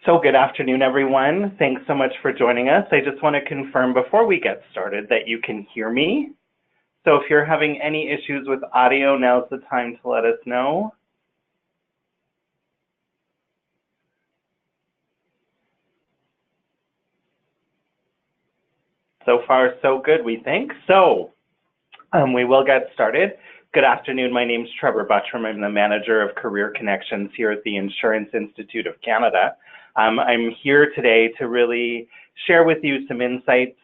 So good afternoon, everyone. Thanks so much for joining us. I just want to confirm before we get started that you can hear me. So if you're having any issues with audio, now's the time to let us know. So far, so good, we think. So we will get started. Good afternoon. My name is Trevor Buttrum. I'm the Manager of Career Connections here at the Insurance Institute of Canada. I'm here today to really share with you some insights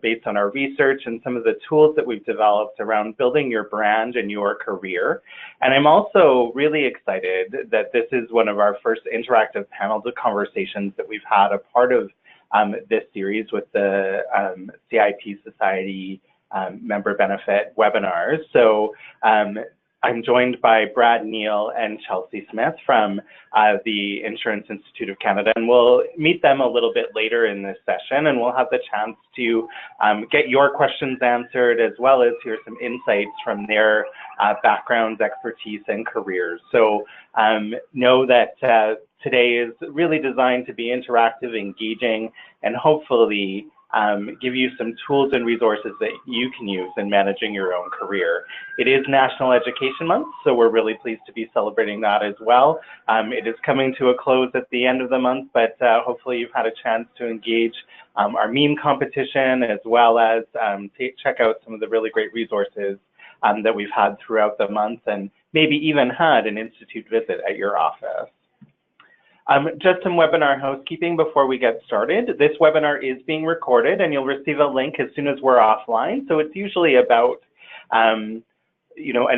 based on our research and some of the tools that we've developed around building your brand and your career. And I'm also really excited that this is one of our first interactive panel conversations that we've had a part of this series with the CIP Society member benefit webinars. So I'm joined by Brad Neal and Chelsea Smyth from the Insurance Institute of Canada, and we'll meet them a little bit later in this session, and we'll have the chance to get your questions answered, as well as hear some insights from their backgrounds, expertise, and careers. So know that today is really designed to be interactive, engaging, and hopefully give you some tools and resources that you can use in managing your own career. It is National Education Month, so we're really pleased to be celebrating that as well. It is coming to a close at the end of the month, but hopefully you've had a chance to engage our meme competition, as well as check out some of the really great resources that we've had throughout the month, and maybe even had an institute visit at your office. Just some webinar housekeeping before we get started. This webinar is being recorded, and you'll receive a link as soon as we're offline. So it's usually about an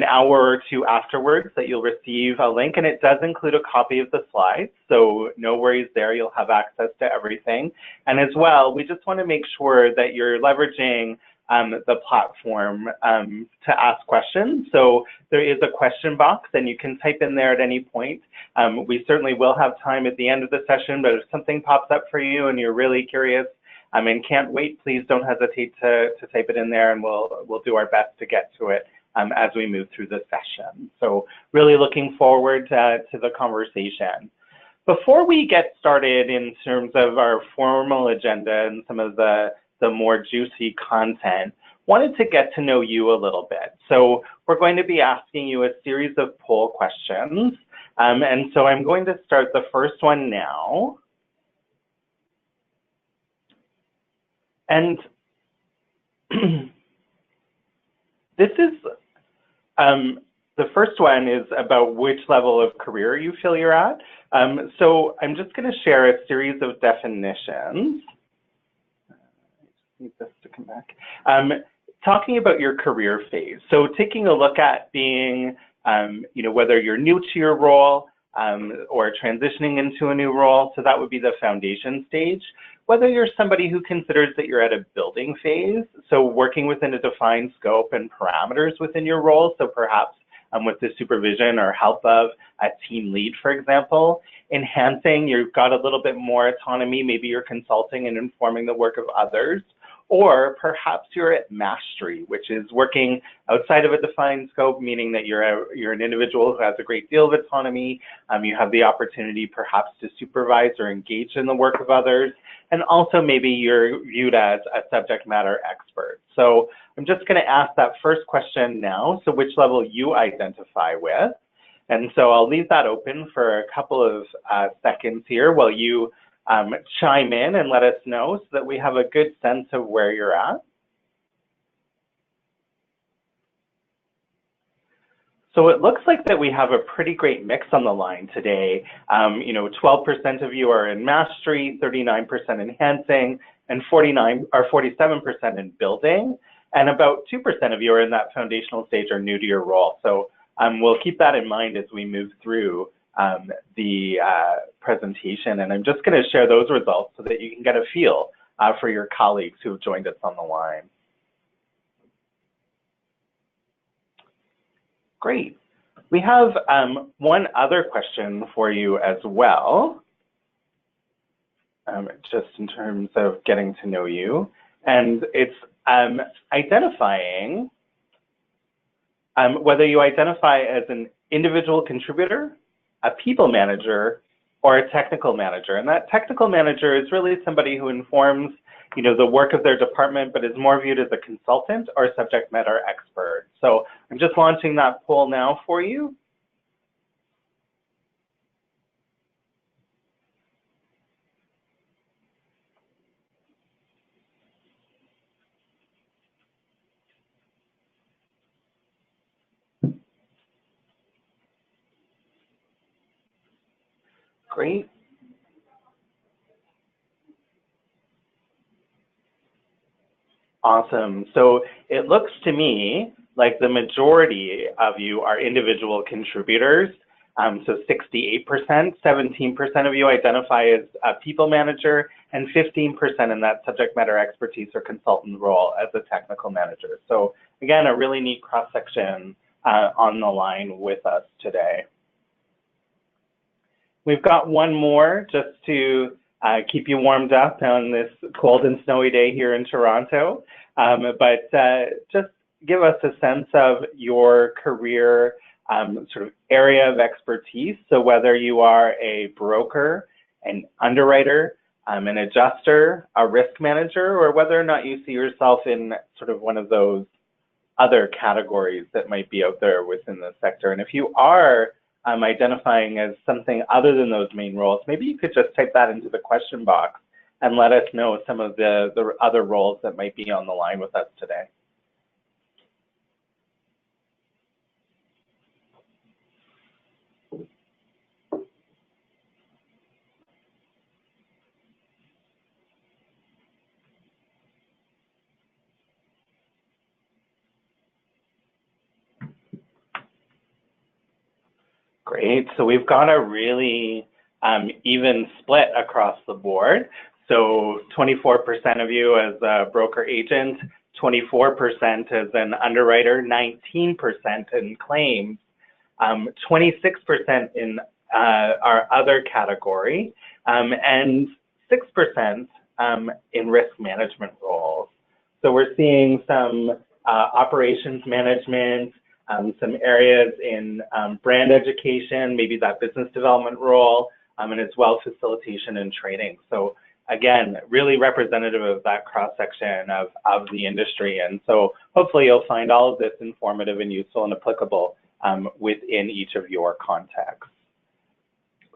hour or two afterwards that you'll receive a link, and it does include a copy of the slides. So no worries there, you'll have access to everything. And as well, we just want to make sure that you're leveraging the platform to ask questions. So there is a question box, and you can type in there at any point. We certainly will have time at the end of the session, but if something pops up for you and you're really curious and can't wait, please don't hesitate to type it in there, and we'll do our best to get to it as we move through the session. So really looking forward to the conversation. Before we get started in terms of our formal agenda and some of the more juicy content, wanted to get to know you a little bit. So we're going to be asking you a series of poll questions. And so I'm going to start the first one now. And this is, the first one is about which level of career you feel you're at. So I'm just going to share a series of definitions. Need this to come back. Talking about your career phase. So taking a look at being, whether you're new to your role or transitioning into a new role. So that would be the foundation stage. Whether you're somebody who considers that you're at a building phase, so working within a defined scope and parameters within your role. So perhaps with the supervision or help of a team lead, for example. Enhancing, you've got a little bit more autonomy. Maybe you're consulting and informing the work of others. Or perhaps you're at mastery, which is working outside of a defined scope, meaning that you're an individual who has a great deal of autonomy. You have the opportunity perhaps to supervise or engage in the work of others. And also maybe you're viewed as a subject matter expert. So I'm just going to ask that first question now. So which level you identify with. And so I'll leave that open for a couple of seconds here while you chime in and let us know so that we have a good sense of where you're at. So it looks like that we have a pretty great mix on the line today. 12% of you are in mastery, 39% enhancing, and 47% in building. And about 2% of you are in that foundational stage or new to your role. So we'll keep that in mind as we move through the presentation, and I'm just going to share those results so that you can get a feel for your colleagues who have joined us on the line. Great. We have one other question for you as well, just in terms of getting to know you, and it's identifying whether you identify as an individual contributor, a people manager, or a technical manager. And that technical manager is really somebody who informs, the work of their department, but is more viewed as a consultant or subject matter expert. So I'm just launching that poll now for you. Great. Awesome. So it looks to me like the majority of you are individual contributors. So 68%, 17% of you identify as a people manager, and 15% in that subject matter expertise or consultant role as a technical manager. So again, a really neat cross-section on the line with us today. We've got one more just to keep you warmed up on this cold and snowy day here in Toronto. But just give us a sense of your career sort of area of expertise. So whether you are a broker, an underwriter, an adjuster, a risk manager, or whether or not you see yourself in sort of one of those other categories that might be out there within the sector. And if you are identifying as something other than those main roles, maybe you could just type that into the question box and let us know some of the other roles that might be on the line with us today. Great. So we've got a really even split across the board. So 24% of you as a broker agent, 24% as an underwriter, 19% in claims, 26% in our other category, and 6% in risk management roles. So we're seeing some operations management, some areas in brand education, maybe that business development role, and as well facilitation and training. So again, really representative of that cross-section of the industry. And so hopefully you'll find all of this informative and useful and applicable within each of your contexts.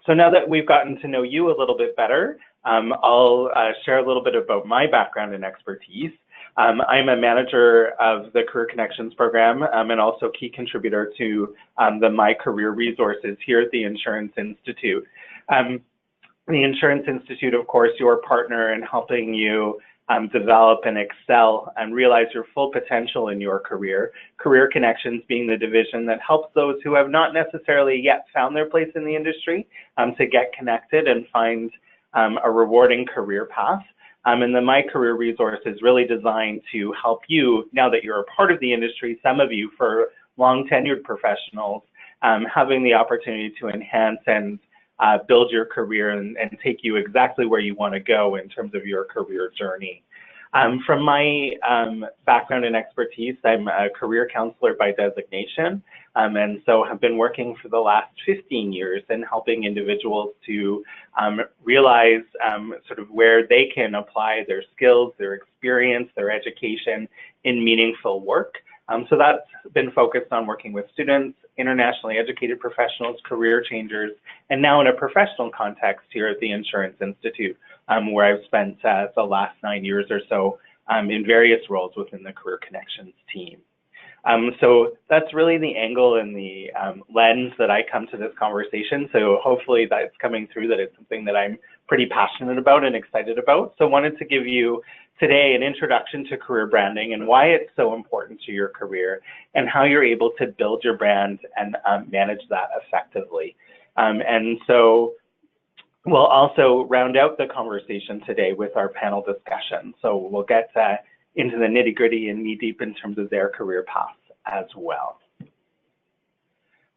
So now that we've gotten to know you a little bit better, I'll share a little bit about my background and expertise. I'm a manager of the Career Connections program and also key contributor to the My Career resources here at the Insurance Institute. The Insurance Institute, of course, your partner in helping you develop and excel and realize your full potential in your career. Career Connections being the division that helps those who have not necessarily yet found their place in the industry to get connected and find a rewarding career path. And the My Career resource is really designed to help you, now that you're a part of the industry, some of you for long tenured professionals, having the opportunity to enhance and build your career and take you exactly where you want to go in terms of your career journey. From my background and expertise, I'm a career counselor by designation, and so have been working for the last 15 years in helping individuals to realize sort of where they can apply their skills, their experience, their education in meaningful work. So that's been focused on working with students, internationally educated professionals, career changers, and now in a professional context here at the Insurance Institute, where I've spent the last 9 years or so in various roles within the Career Connections team. So that's really the angle and the lens that I come to this conversation. So hopefully that's coming through, that it's something that I'm pretty passionate about and excited about. So wanted to give you today an introduction to career branding and why it's so important to your career and how you're able to build your brand and manage that effectively. And so we'll also round out the conversation today with our panel discussion. So we'll get into the nitty-gritty and knee-deep in terms of their career paths as well.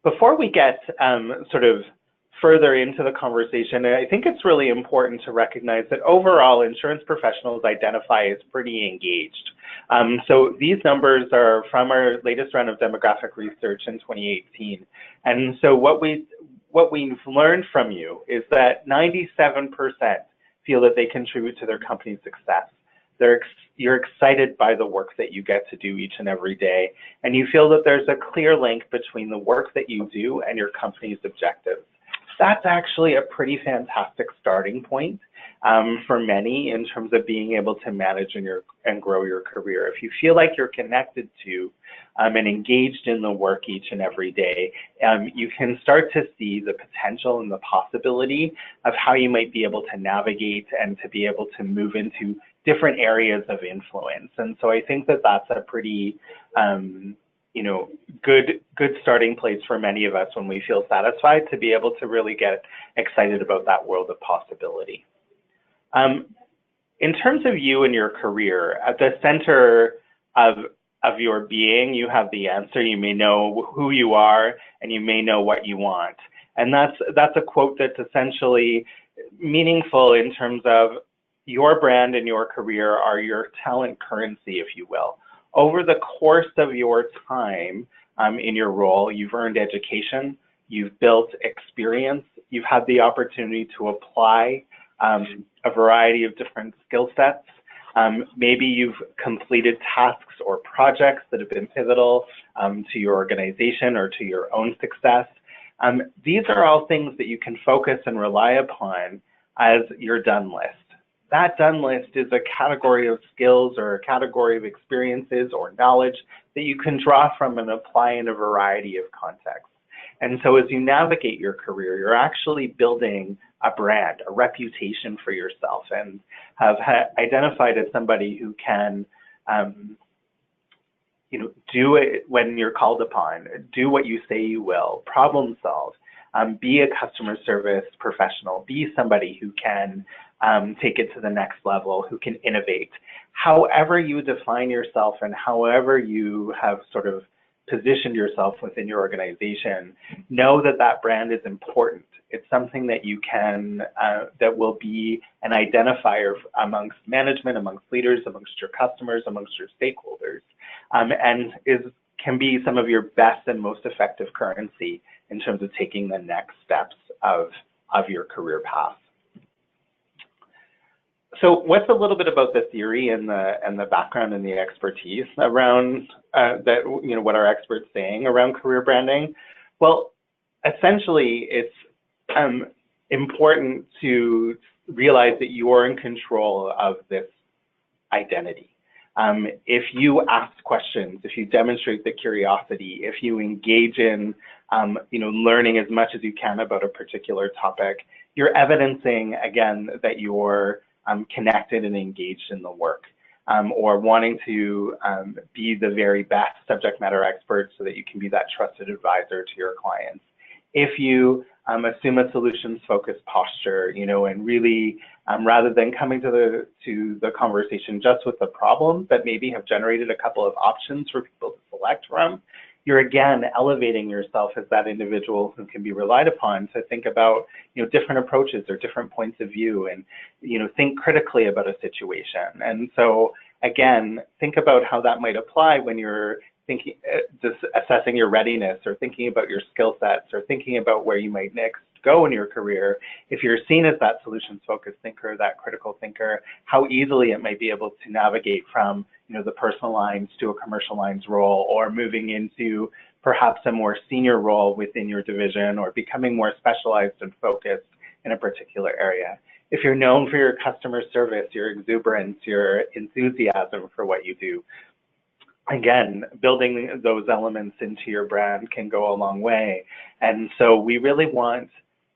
Before we get sort of further into the conversation, I think it's really important to recognize that overall insurance professionals identify as pretty engaged. So these numbers are from our latest round of demographic research in 2018. And so what we what we've learned from you is that 97% feel that they contribute to their company's success. You're excited by the work that you get to do each and every day, and you feel that there's a clear link between the work that you do and your company's objectives. That's actually a pretty fantastic starting point for many in terms of being able to manage and grow your career. If you feel like you're connected to and engaged in the work each and every day, you can start to see the potential and the possibility of how you might be able to navigate and to be able to move into different areas of influence. And so I think that that's a pretty good starting place for many of us when we feel satisfied to be able to really get excited about that world of possibility. In terms of you and your career, at the center of your being, you have the answer. You may know who you are, and you may know what you want. And that's a quote that's essentially meaningful in terms of your brand and your career are your talent currency, if you will. Over the course of your time in your role, you've earned education, you've built experience, you've had the opportunity to apply a variety of different skill sets. Maybe you've completed tasks or projects that have been pivotal to your organization or to your own success. These are all things that you can focus and rely upon as your done list. That done list is a category of skills or a category of experiences or knowledge that you can draw from and apply in a variety of contexts. And so as you navigate your career, you're actually building a brand, a reputation for yourself, and have identified as somebody who can do it when you're called upon, do what you say you will, problem solve, be a customer service professional, be somebody who can take it to the next level, who can innovate. However you define yourself and however you have sort of positioned yourself within your organization, know that that brand is important. It's something that you can, that will be an identifier amongst management, amongst leaders, amongst your customers, amongst your stakeholders, and can be some of your best and most effective currency in terms of taking the next steps of your career path. So what's a little bit about the theory and the background and the expertise around what are experts saying around career branding? Well, essentially, it's important to realize that you're in control of this identity. If you ask questions, if you demonstrate the curiosity, if you engage in learning as much as you can about a particular topic, you're evidencing, again, that you're connected and engaged in the work, or wanting to be the very best subject matter expert so that you can be that trusted advisor to your clients. If you assume a solutions-focused posture, and really, rather than coming to the conversation just with the problem, but maybe have generated a couple of options for people to select from, you're again elevating yourself as that individual who can be relied upon to think about different approaches or different points of view, and think critically about a situation. And so again, think about how that might apply when you're thinking, just assessing your readiness, or thinking about your skill sets, or thinking about where you might next go in your career. If you're seen as that solutions-focused thinker, that critical thinker, how easily it might be able to navigate from the personal lines to a commercial lines role, or moving into perhaps a more senior role within your division, or becoming more specialized and focused in a particular area. If you're known for your customer service, your exuberance, your enthusiasm for what you do, again, building those elements into your brand can go a long way. And so we really want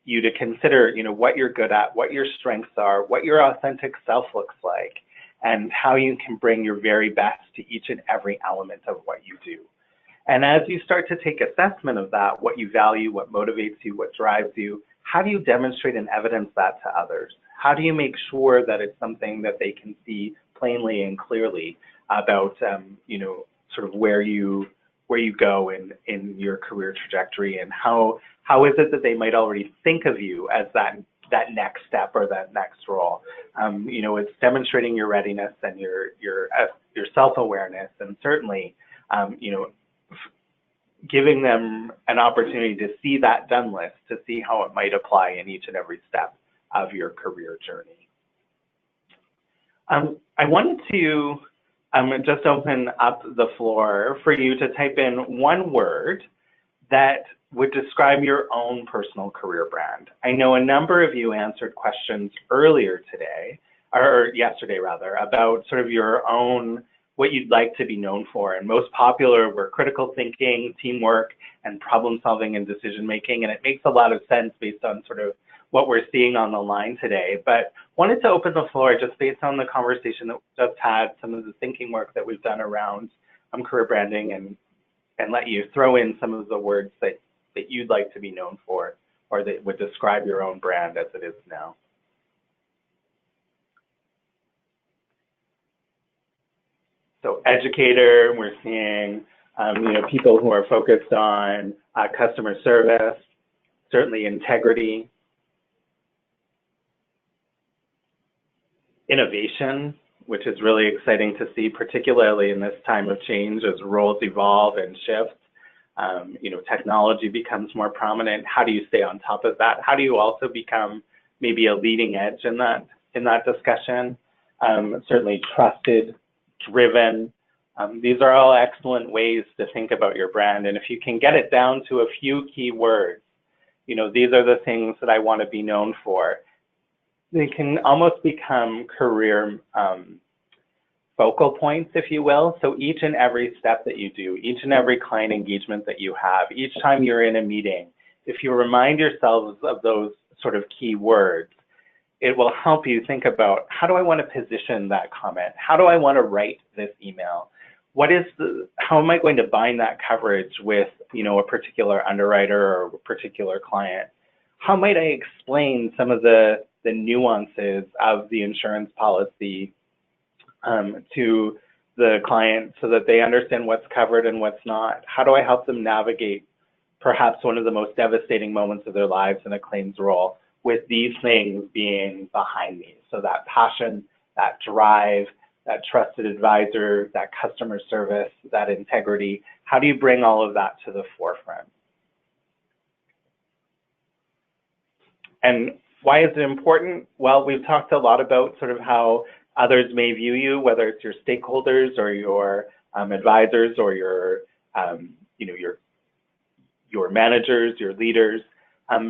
you to consider, what you're good at, what your strengths are, what your authentic self looks like, and how you can bring your very best to each and every element of what you do. And as you start to take assessment of that, what you value, what motivates you, what drives you, how do you demonstrate and evidence that to others? How do you make sure that it's something that they can see plainly and clearly about, sort of where you go in your career trajectory, and how is it that they might already think of you as that next step or that next role? It's demonstrating your readiness and your self-awareness, and certainly, giving them an opportunity to see that done list, to see how it might apply in each and every step of your career journey. I wanted to just open up the floor for you to type in one word that would describe your own personal career brand. I know a number of you answered questions earlier today, or yesterday rather, about sort of your own, what you'd like to be known for. And most popular were critical thinking, teamwork, and problem solving and decision making. And it makes a lot of sense based on sort of what we're seeing on the line today. But wanted to open the floor just based on the conversation that we just had, some of the thinking work that we've done around career branding, and let you throw in some of the words that you'd like to be known for, or that would describe your own brand as it is now. So educator, we're seeing people who are focused on customer service, certainly integrity, innovation, which is really exciting to see, particularly in this time of change as roles evolve and shift. Technology becomes more prominent. How do you stay on top of that? How do you also become maybe a leading edge in that discussion? Certainly trusted, driven. These are all excellent ways to think about your brand. And if you can get it down to a few key words, these are the things that I want to be known for. They can almost become career focal points, if you will. So each and every step that you do, each and every client engagement that you have, each time you're in a meeting, if you remind yourselves of those sort of key words, it will help you think about, how do I want to position that comment? How do I want to write this email? How am I going to bind that coverage with, a particular underwriter or a particular client? How might I explain some of the nuances of the insurance policy to the client so that they understand what's covered and what's not? How do I help them navigate perhaps one of the most devastating moments of their lives in a claims role, with these things being behind me? So that passion, that drive, that trusted advisor, that customer service, that integrity, how do you bring all of that to the forefront? And why is it important? Well, we've talked a lot about sort of how others may view you, whether it's your stakeholders or your advisors or your managers, your leaders.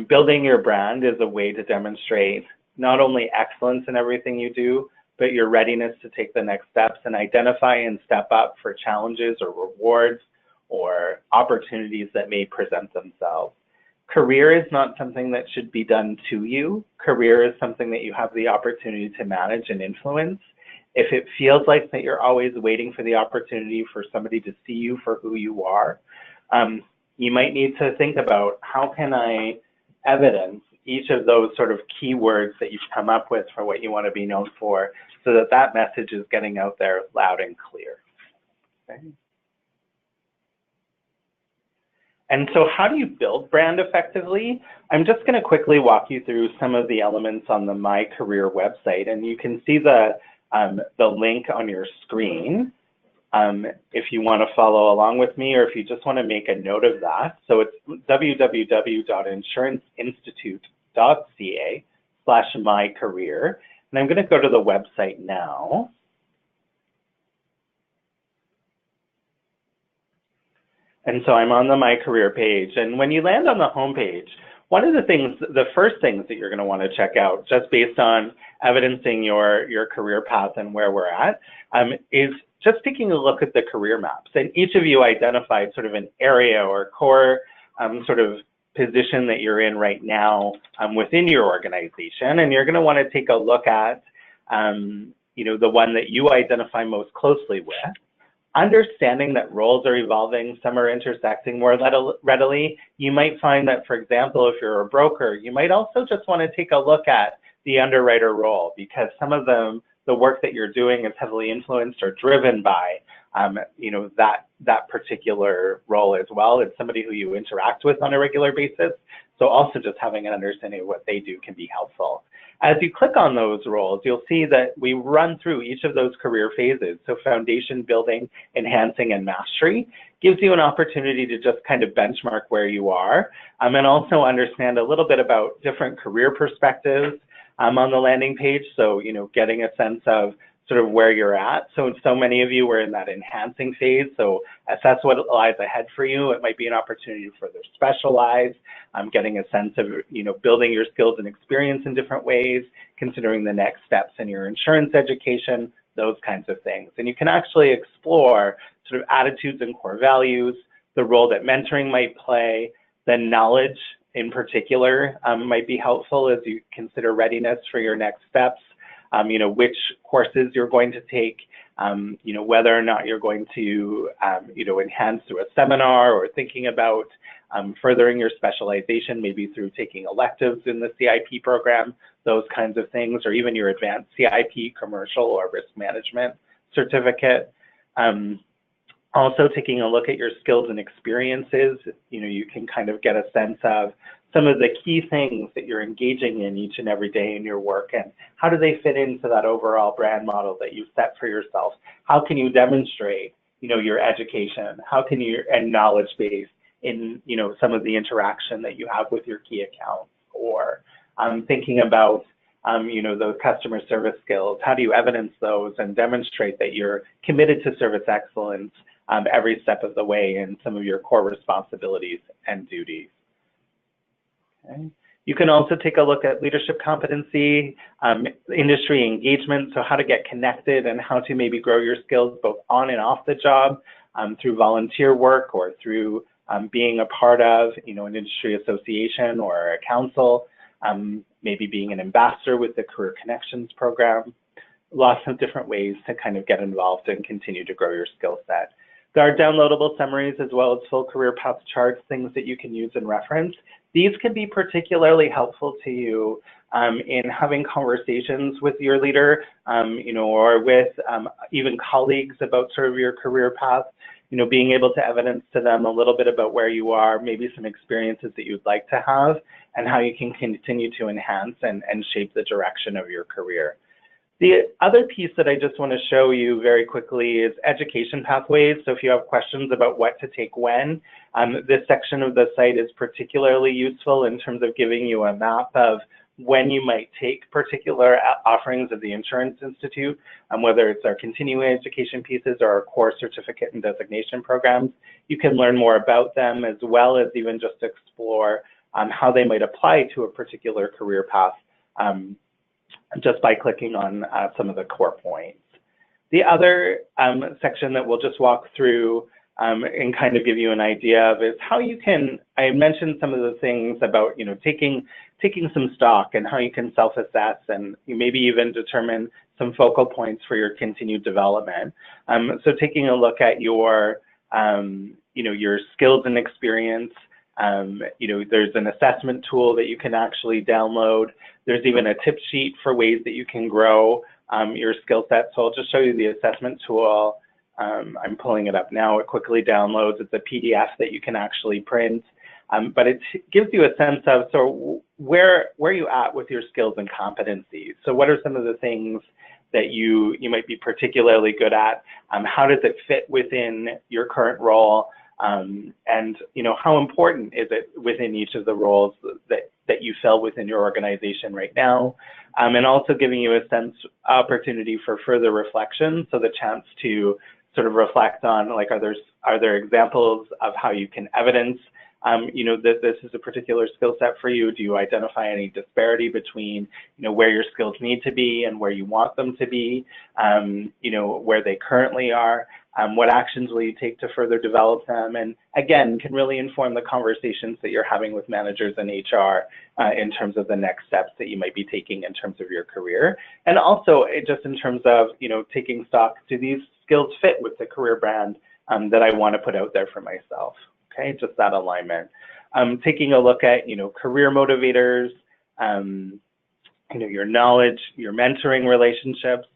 Building your brand is a way to demonstrate not only excellence in everything you do, but your readiness to take the next steps and identify and step up for challenges or rewards or opportunities that may present themselves. Career is not something that should be done to you. Career is something that you have the opportunity to manage and influence. If it feels like that you're always waiting for the opportunity for somebody to see you for who you are, you might need to think about, how can I evidence each of those sort of keywords that you've come up with for what you want to be known for, so that that message is getting out there loud and clear. Okay. And so how do you build brand effectively? I'm just going to quickly walk you through some of the elements on the My Career website, and you can see the link on your screen if you want to follow along with me, or if you just want to make a note of that. So it's www.insuranceinstitute.ca/mycareer. And I'm going to go to the website now. And so I'm on the My Career page. And when you land on the home page, one of the first things that you're going to want to check out, just based on evidencing your career path and where we're at, is just taking a look at the career maps. And each of you identified sort of an area or core sort of position that you're in right now within your organization. And you're going to want to take a look at the one that you identify most closely with. Understanding that roles are evolving, some are intersecting more readily. You might find that, for example, if you're a broker, you might also just want to take a look at the underwriter role, because some of the work that you're doing is heavily influenced or driven by that particular role as well. It's somebody who you interact with on a regular basis. So also just having an understanding of what they do can be helpful. As you click on those roles, you'll see that we run through each of those career phases. So foundation, building, enhancing, and mastery gives you an opportunity to just kind of benchmark where you are, and also understand a little bit about different career perspectives on the landing page. So, getting a sense of sort of where you're at. So many of you were in that enhancing phase. So assess what lies ahead for you. It might be an opportunity to further specialize, getting a sense of, building your skills and experience in different ways, considering the next steps in your insurance education, those kinds of things. And you can actually explore sort of attitudes and core values, the role that mentoring might play, the knowledge in particular might be helpful as you consider readiness for your next steps. Which courses you're going to take, whether or not you're going to, enhance through a seminar or thinking about furthering your specialization, maybe through taking electives in the CIP program, those kinds of things, or even your advanced CIP commercial or risk management certificate. Also taking a look at your skills and experiences, you can kind of get a sense of some of the key things that you're engaging in each and every day in your work, and how do they fit into that overall brand model that you've set for yourself? How can you demonstrate, your education? How can you, and knowledge base in, some of the interaction that you have with your key accounts, or thinking about, those customer service skills. How do you evidence those and demonstrate that you're committed to service excellence every step of the way in some of your core responsibilities and duties? Okay. You can also take a look at leadership competency, industry engagement, so how to get connected and how to maybe grow your skills both on and off the job through volunteer work or through being a part of, an industry association or a council, maybe being an ambassador with the Career Connections program. Lots of different ways to kind of get involved and continue to grow your skill set. There are downloadable summaries as well as full career path charts, things that you can use and reference. These can be particularly helpful to you in having conversations with your leader, or with even colleagues about sort of your career path, being able to evidence to them a little bit about where you are, maybe some experiences that you'd like to have, and how you can continue to enhance and shape the direction of your career. The other piece that I just want to show you very quickly is education pathways. So if you have questions about what to take when, this section of the site is particularly useful in terms of giving you a map of when you might take particular offerings of the Insurance Institute, whether it's our continuing education pieces or our core certificate and designation programs. You can learn more about them as well as even just explore how they might apply to a particular career path just by clicking on some of the core points. The other section that we'll just walk through and kind of give you an idea of is how you can, I mentioned some of the things about, taking some stock and how you can self-assess and maybe even determine some focal points for your continued development. So taking a look at your, your skills and experience. There's an assessment tool that you can actually download. There's even a tip sheet for ways that you can grow your skill set. So I'll just show you the assessment tool. I'm pulling it up now. It quickly downloads. It's a PDF that you can actually print, but it gives you a sense of, so where are you at with your skills and competencies? So what are some of the things that you might be particularly good at? How does it fit within your current role? And how important is it within each of the roles that you fill within your organization right now? And also giving you a sense opportunity for further reflection, so the chance to sort of reflect on, like, are there examples of how you can evidence that this is a particular skill set for you? Do you identify any disparity between where your skills need to be and where you want them to be, where they currently are? What actions will you take to further develop them? And again, can really inform the conversations that you're having with managers and HR in terms of the next steps that you might be taking in terms of your career. And also just in terms of, taking stock, do these skills fit with the career brand that I want to put out there for myself? Okay, just that alignment. Taking a look at, career motivators, your knowledge, your mentoring relationships,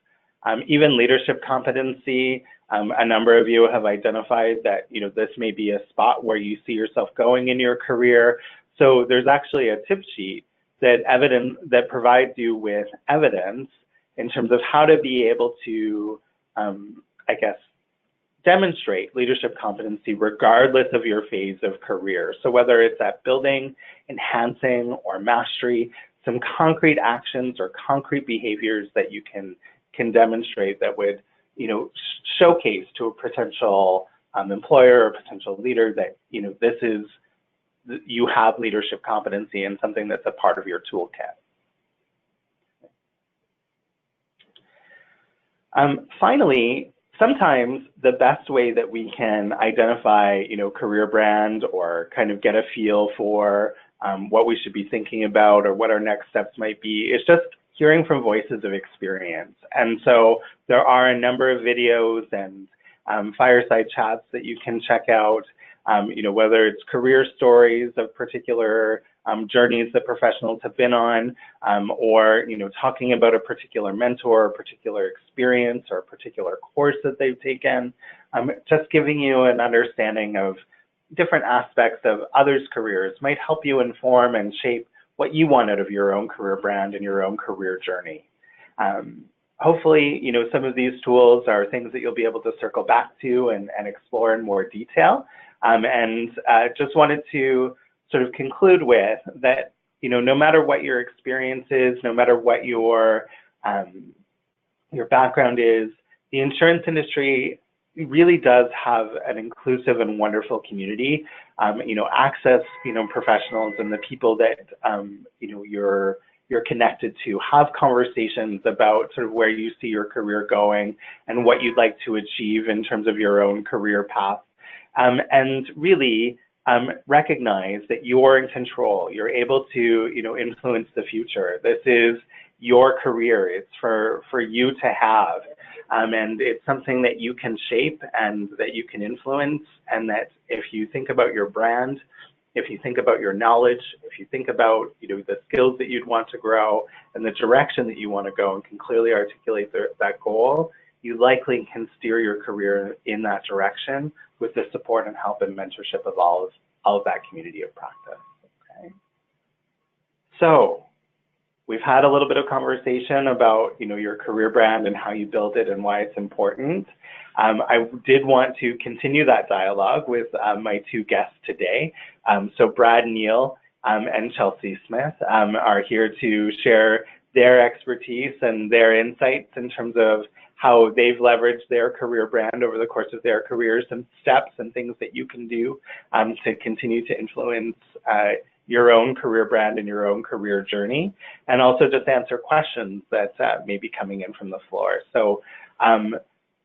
even leadership competency. A number of you have identified that, this may be a spot where you see yourself going in your career. So there's actually a tip sheet that provides you with evidence in terms of how to be able to, I guess, demonstrate leadership competency regardless of your phase of career. So whether it's at building, enhancing, or mastery, some concrete actions or concrete behaviors that you can demonstrate that would, showcase to a potential employer or potential leader that, you have leadership competency and something that's a part of your toolkit. Finally, sometimes the best way that we can identify, career brand or kind of get a feel for what we should be thinking about or what our next steps might be is just hearing from voices of experience. And so there are a number of videos and fireside chats that you can check out, whether it's career stories of particular journeys that professionals have been on, or, talking about a particular mentor, a particular experience, or a particular course that they've taken, just giving you an understanding of different aspects of others' careers might help you inform and shape what you want out of your own career brand and your own career journey. Hopefully, some of these tools are things that you'll be able to circle back to and explore in more detail. Just wanted to sort of conclude with that, no matter what your experience is, no matter what your background is, the insurance industry really does have an inclusive and wonderful community. Access, professionals and the people that, you're connected to, have conversations about sort of where you see your career going and what you'd like to achieve in terms of your own career path. And really recognize that you're in control. You're able to, influence the future. This is your career. It's for you to have. And it's something that you can shape and that you can influence. And that if you think about your brand, if you think about your knowledge, if you think about, the skills that you'd want to grow and the direction that you want to go and can clearly articulate that goal, you likely can steer your career in that direction with the support and help and mentorship of all of that community of practice. Okay. So we've had a little bit of conversation about, your career brand and how you build it and why it's important. I did want to continue that dialogue with my two guests today. So Brad Neal and Chelsea Smyth are here to share their expertise and their insights in terms of how they've leveraged their career brand over the course of their careers, and steps and things that you can do to continue to influence your own career brand and your own career journey, and also just answer questions that may be coming in from the floor. So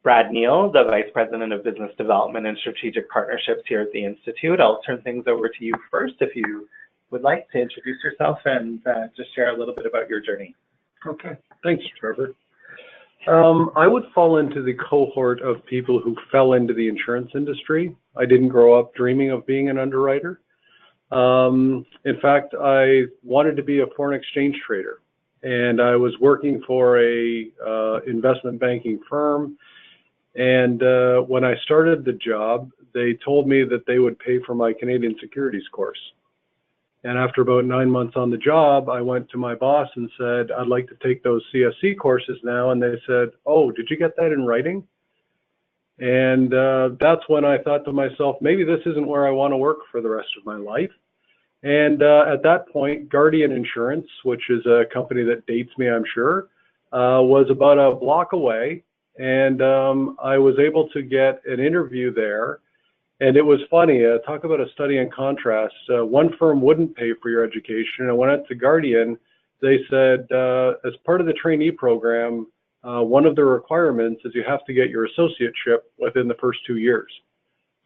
Brad Neal, the Vice President of Business Development and Strategic Partnerships here at the Institute. I'll turn things over to you first if you would like to introduce yourself and just share a little bit about your journey. Okay, thanks, Trevor. I would fall into the cohort of people who fell into the insurance industry. I didn't grow up dreaming of being an underwriter. In fact, I wanted to be a foreign exchange trader, and I was working for a investment banking firm. And when I started the job, they told me that they would pay for my Canadian securities course. And after about 9 months on the job, I went to my boss and said, I'd like to take those CSC courses now. And they said, oh, did you get that in writing? And that's when I thought to myself, maybe this isn't where I want to work for the rest of my life. And at that point, Guardian Insurance, which is a company that dates me, I'm sure, was about a block away. And I was able to get an interview there. And it was funny, talk about a study in contrast. One firm wouldn't pay for your education. And when I went to Guardian, they said, as part of the trainee program, one of the requirements is you have to get your associateship within the first 2 years.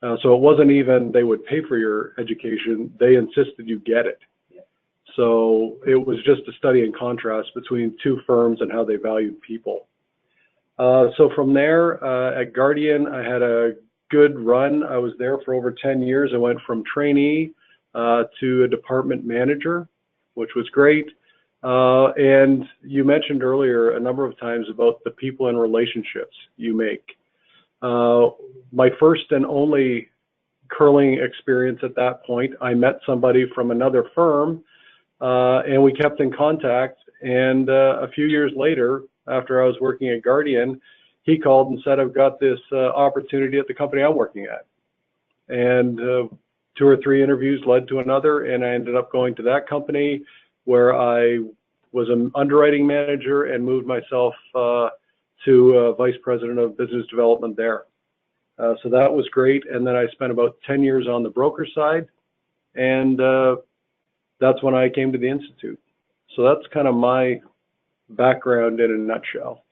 So it wasn't even they would pay for your education, they insisted you get it. So it was just a study in contrast between two firms and how they valued people. So from there, at Guardian, I had a good run. I was there for over 10 years. I went from trainee to a department manager, which was great. And you mentioned earlier a number of times about the people and relationships you make. My first and only curling experience at that point, I met somebody from another firm and we kept in contact. And a few years later, after I was working at Guardian, he called and said, I've got this opportunity at the company I'm working at. And 2 or 3 interviews led to another, and I ended up going to that company where I was an underwriting manager and moved myself to vice president of business development there. So that was great. And then I spent about 10 years on the broker side, and that's when I came to the Institute. So that's kind of my background in a nutshell.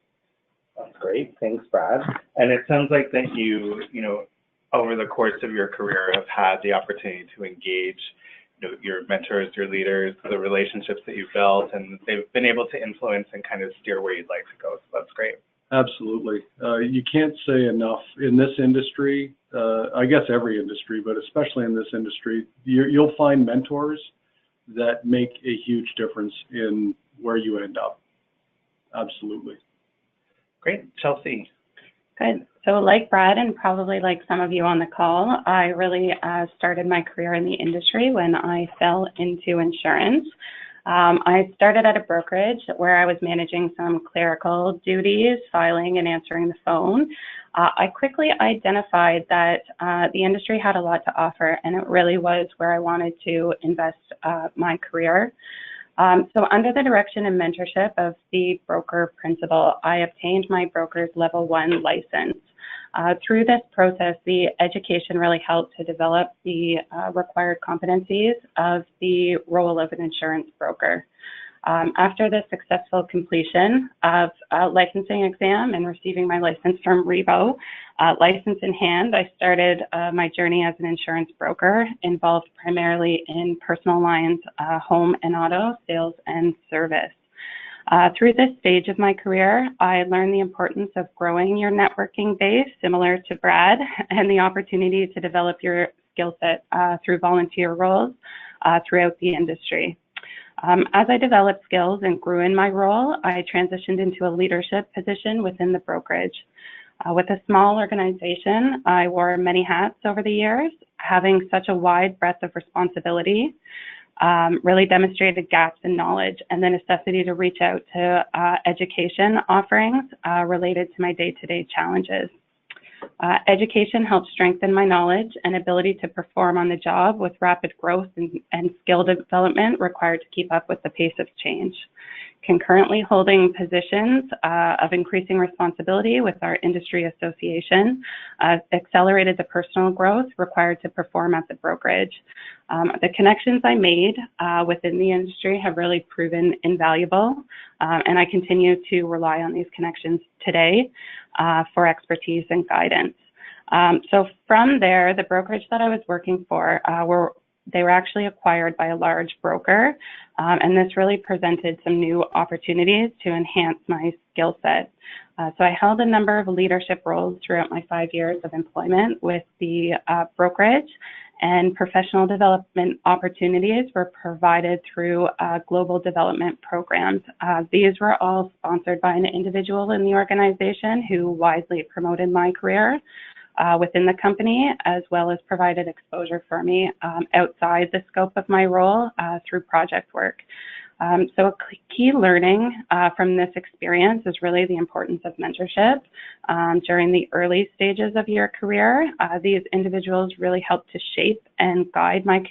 That's great. Thanks, Brad. And it sounds like that you over the course of your career have had the opportunity to engage your mentors, your leaders, the relationships that you've built, and they've been able to influence and kind of steer where you'd like to go. So that's great. Absolutely. You can't say enough in this industry, I guess every industry, but especially in this industry, you'll find mentors that make a huge difference in where you end up. Absolutely. Great. Chelsea. Good. So like Brad, and probably like some of you on the call, I really started my career in the industry when I fell into insurance. I started at a brokerage where I was managing some clerical duties, filing and answering the phone. I quickly identified that the industry had a lot to offer, and it really was where I wanted to invest my career. So under the direction and mentorship of the broker principal, I obtained my broker's level 1 license. Through this process, the education really helped to develop the required competencies of the role of an insurance broker. After the successful completion of a licensing exam and receiving my license from Revo, license in hand, I started my journey as an insurance broker, involved primarily in personal lines, home and auto, sales and service. Through this stage of my career, I learned the importance of growing your networking base, similar to Brad, and the opportunity to develop your skill set through volunteer roles throughout the industry. As I developed skills and grew in my role, I transitioned into a leadership position within the brokerage. With a small organization, I wore many hats over the years. Having such a wide breadth of responsibility really demonstrated gaps in knowledge and the necessity to reach out to education offerings related to my day-to-day challenges. Education helps strengthen my knowledge and ability to perform on the job with rapid growth and skill development required to keep up with the pace of change. Concurrently holding positions of increasing responsibility with our industry association accelerated the personal growth required to perform at the brokerage. The connections I made within the industry have really proven invaluable, and I continue to rely on these connections today for expertise and guidance. So from there, the brokerage that I was working for they were actually acquired by a large broker, and this really presented some new opportunities to enhance my skill set. So I held a number of leadership roles throughout my 5 years of employment with the brokerage, and professional development opportunities were provided through global development programs. These were all sponsored by an individual in the organization who wisely promoted my career within the company, as well as provided exposure for me outside the scope of my role through project work. So a key learning from this experience is really the importance of mentorship. During the early stages of your career, these individuals really help to shape and guide my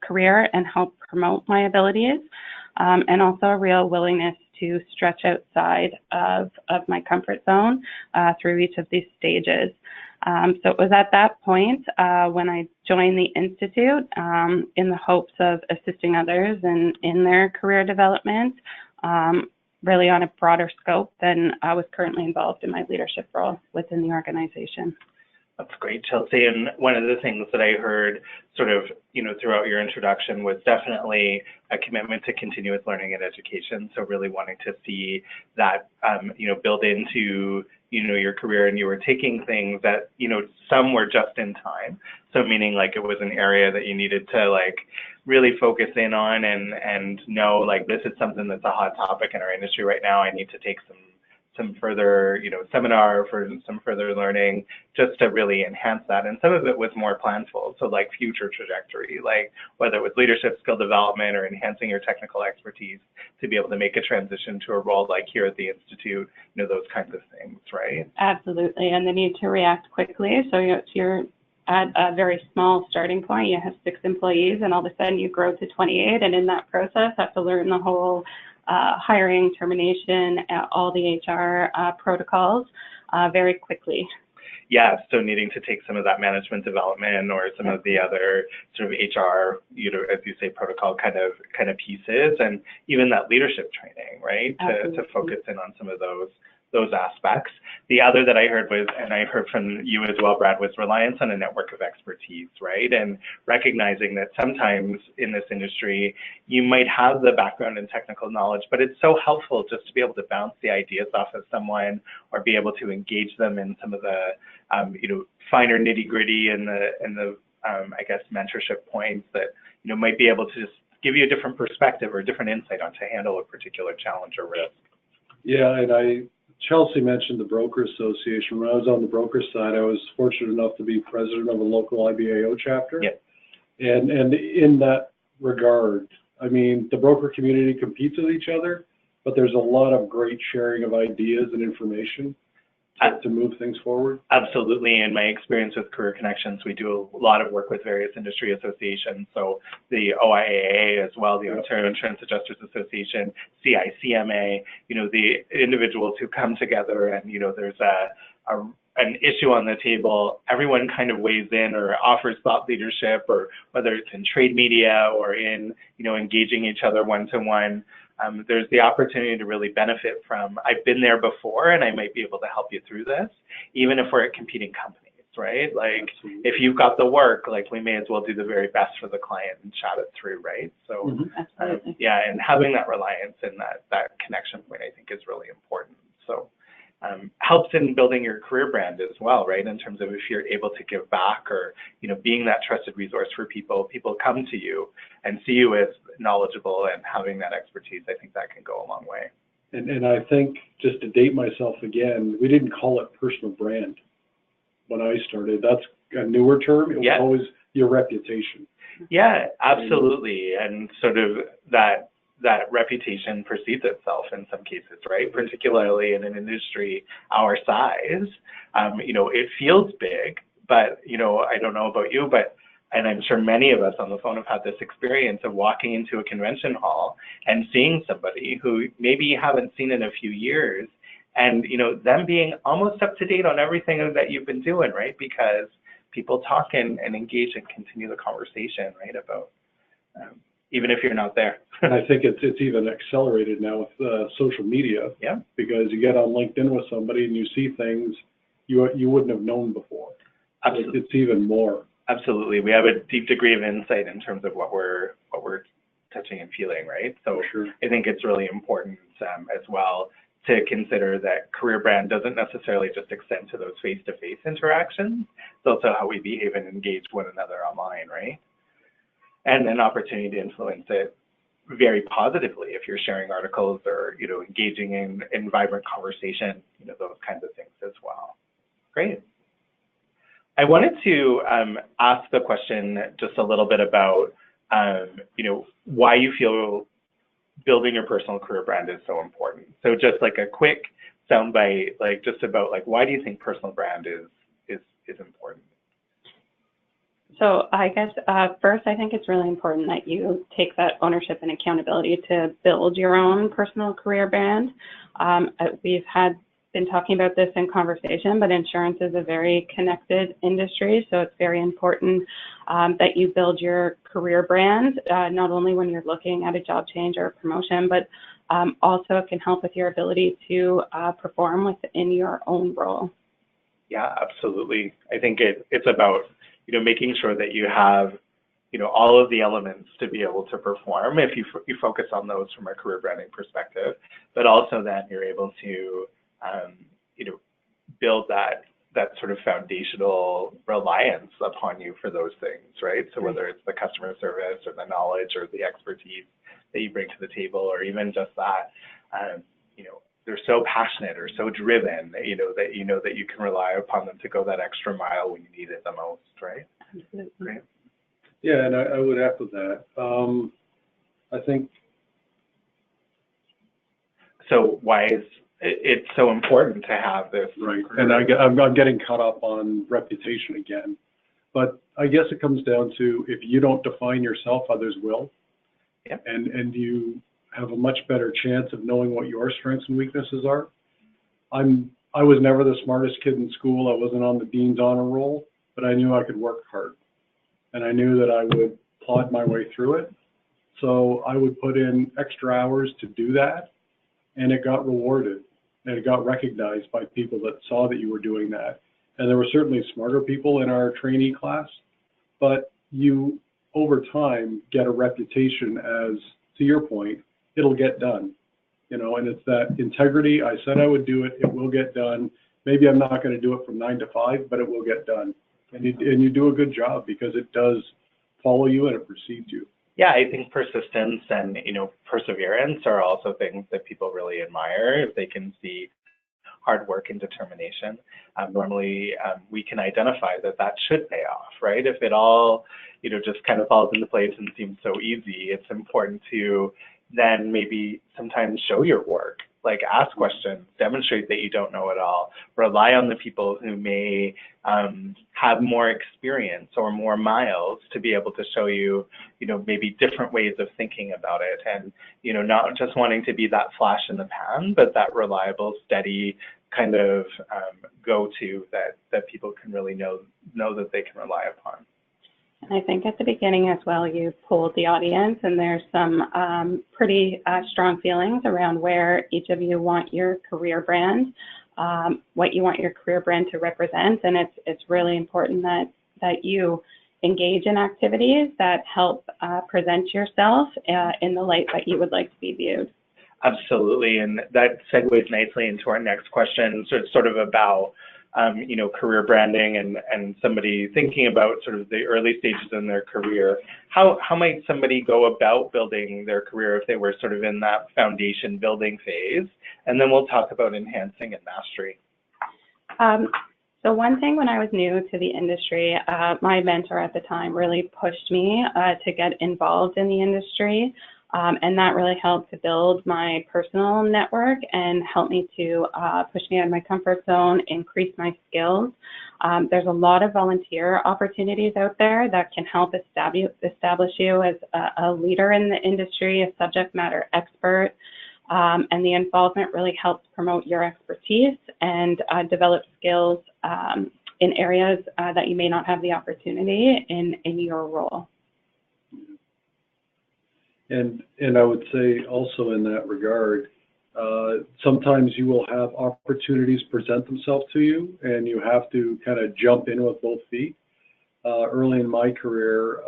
career and help promote my abilities, and also a real willingness to stretch outside of my comfort zone through each of these stages. So it was at that point when I joined the Institute in the hopes of assisting others in their career development, really on a broader scope than I was currently involved in my leadership role within the organization. That's great, Chelsea. And one of the things that I heard sort of, throughout your introduction was definitely a commitment to continuous learning and education. So really wanting to see that, build into, your career, and you were taking things that, some were just in time. So meaning like it was an area that you needed to like really focus in on and know like this is something that's a hot topic in our industry right now. I need to take some some further, seminar for some further learning, just to really enhance that. And some of it was more planful, so like future trajectory, like whether it was leadership skill development or enhancing your technical expertise to be able to make a transition to a role like here at the Institute, those kinds of things, right? Absolutely, and the need to react quickly. So you're at a very small starting point. You have 6 employees, and all of a sudden you grow to 28, and in that process have to learn the whole hiring, termination, all the HR protocols very quickly. Yeah, so needing to take some of that management development or some of the other sort of HR, as you say, protocol kind of pieces, and even that leadership training, right? To focus in on some of those aspects. The other that I heard was, and I heard from you as well, Brad, was reliance on a network of expertise, right? And recognizing that sometimes in this industry, you might have the background and technical knowledge, but it's so helpful just to be able to bounce the ideas off of someone or be able to engage them in some of the, finer nitty gritty and the I guess, mentorship points that, might be able to just give you a different perspective or a different insight on to handle a particular challenge or risk. Yeah, and Chelsea mentioned the Broker Association. When I was on the broker side, I was fortunate enough to be president of a local IBAO chapter. Yep. And in that regard, I mean, the broker community competes with each other, but there's a lot of great sharing of ideas and information to move things forward. Absolutely. In my experience with Career Connections, we do a lot of work with various industry associations. So the OIAA as well, the Ontario Insurance Adjusters Association, CICMA, the individuals who come together and, there's an issue on the table, everyone kind of weighs in or offers thought leadership, or whether it's in trade media or in, engaging each other one-to-one. There's the opportunity to really benefit from, I've been there before and I might be able to help you through this, even if we're at competing companies, right? Like if you've got the work, like we may as well do the very best for the client and chat it through, right? So yeah, and having that reliance and that connection point, I think is really important. So helps in building your career brand as well, right? In terms of if you're able to give back or, being that trusted resource for people come to you and see you as knowledgeable and having that expertise. I think that can go a long way. And I think, just to date myself again, we didn't call it personal brand when I started. That's a newer term. It was always your reputation. Yeah, absolutely. And sort of that reputation precedes itself in some cases, right? Particularly in an industry our size, it feels big, but, I don't know about you, and I'm sure many of us on the phone have had this experience of walking into a convention hall and seeing somebody who maybe you haven't seen in a few years and, them being almost up to date on everything that you've been doing, right? Because people talk and engage and continue the conversation, right, about even if you're not there. And I think it's even accelerated now with social media. Yeah. Because you get on LinkedIn with somebody and you see things you wouldn't have known before. Absolutely. It's even more. Absolutely. We have a deep degree of insight in terms of what we're touching and feeling, right? So sure. I think it's really important as well to consider that career brand doesn't necessarily just extend to those face-to-face interactions. It's also how we behave and engage one another online, right? And an opportunity to influence it very positively if you're sharing articles or, engaging in vibrant conversation, those kinds of things as well. Great. I wanted to ask the question just a little bit about, why you feel building your personal career brand is so important. So just like a quick soundbite, like just about like, why do you think personal brand is important? So I guess first, I think it's really important that you take that ownership and accountability to build your own personal career brand. We've been talking about this in conversation, but insurance is a very connected industry, so it's very important that you build your career brand, not only when you're looking at a job change or a promotion, but also it can help with your ability to perform within your own role. Yeah, absolutely. I think it's about making sure that you have all of the elements to be able to perform if you focus on those from a career branding perspective, but also then you're able to build that sort of foundational reliance upon you for those things, right? So whether it's the customer service or the knowledge or the expertise that you bring to the table, or even just that, they're so passionate or so driven, that you can rely upon them to go that extra mile when you need it the most, right? Absolutely. Right. Yeah, and I would echo that. I think. So why is it so important to have this? Right, and I'm getting caught up on reputation again, but I guess it comes down to, if you don't define yourself, others will. Yep. And you have a much better chance of knowing what your strengths and weaknesses are. I was never the smartest kid in school. I wasn't on the dean's honor roll, but I knew I could work hard, and I knew that I would plod my way through it. So I would put in extra hours to do that, and it got rewarded, and it got recognized by people that saw that you were doing that. And there were certainly smarter people in our trainee class, but you, over time, get a reputation as, to your point, it'll get done. And it's that integrity. I said I would do it. It will get done. Maybe I'm not going to do it from 9 to 5, but it will get done. And you do a good job, because it does follow you and it precedes you. Yeah, I think persistence and, perseverance are also things that people really admire if they can see hard work and determination. Normally, we can identify that should pay off, right? If it all, just kind of falls into place and seems so easy, it's important to then maybe sometimes show your work, like ask questions, demonstrate that you don't know it all, rely on the people who may have more experience or more miles to be able to show you, maybe different ways of thinking about it, and, not just wanting to be that flash in the pan, but that reliable, steady kind of go-to that people can really know that they can rely upon. And I think at the beginning as well, you polled the audience, and there's some pretty strong feelings around where each of you want your career brand, what you want your career brand to represent. And it's really important that you engage in activities that help present yourself in the light that you would like to be viewed. Absolutely, and that segues nicely into our next question, so it's sort of about career branding and somebody thinking about sort of the early stages in their career. How might somebody go about building their career if they were sort of in that foundation building phase? And then we'll talk about enhancing and mastery. So one thing, when I was new to the industry, my mentor at the time really pushed me to get involved in the industry. And that really helped to build my personal network and help me to push me out of my comfort zone, increase my skills. There's a lot of volunteer opportunities out there that can help establish you as a leader in the industry, a subject matter expert. And the involvement really helps promote your expertise and develop skills in areas that you may not have the opportunity in your role. And I would say also in that regard, sometimes you will have opportunities present themselves to you, and you have to kind of jump in with both feet. Early in my career,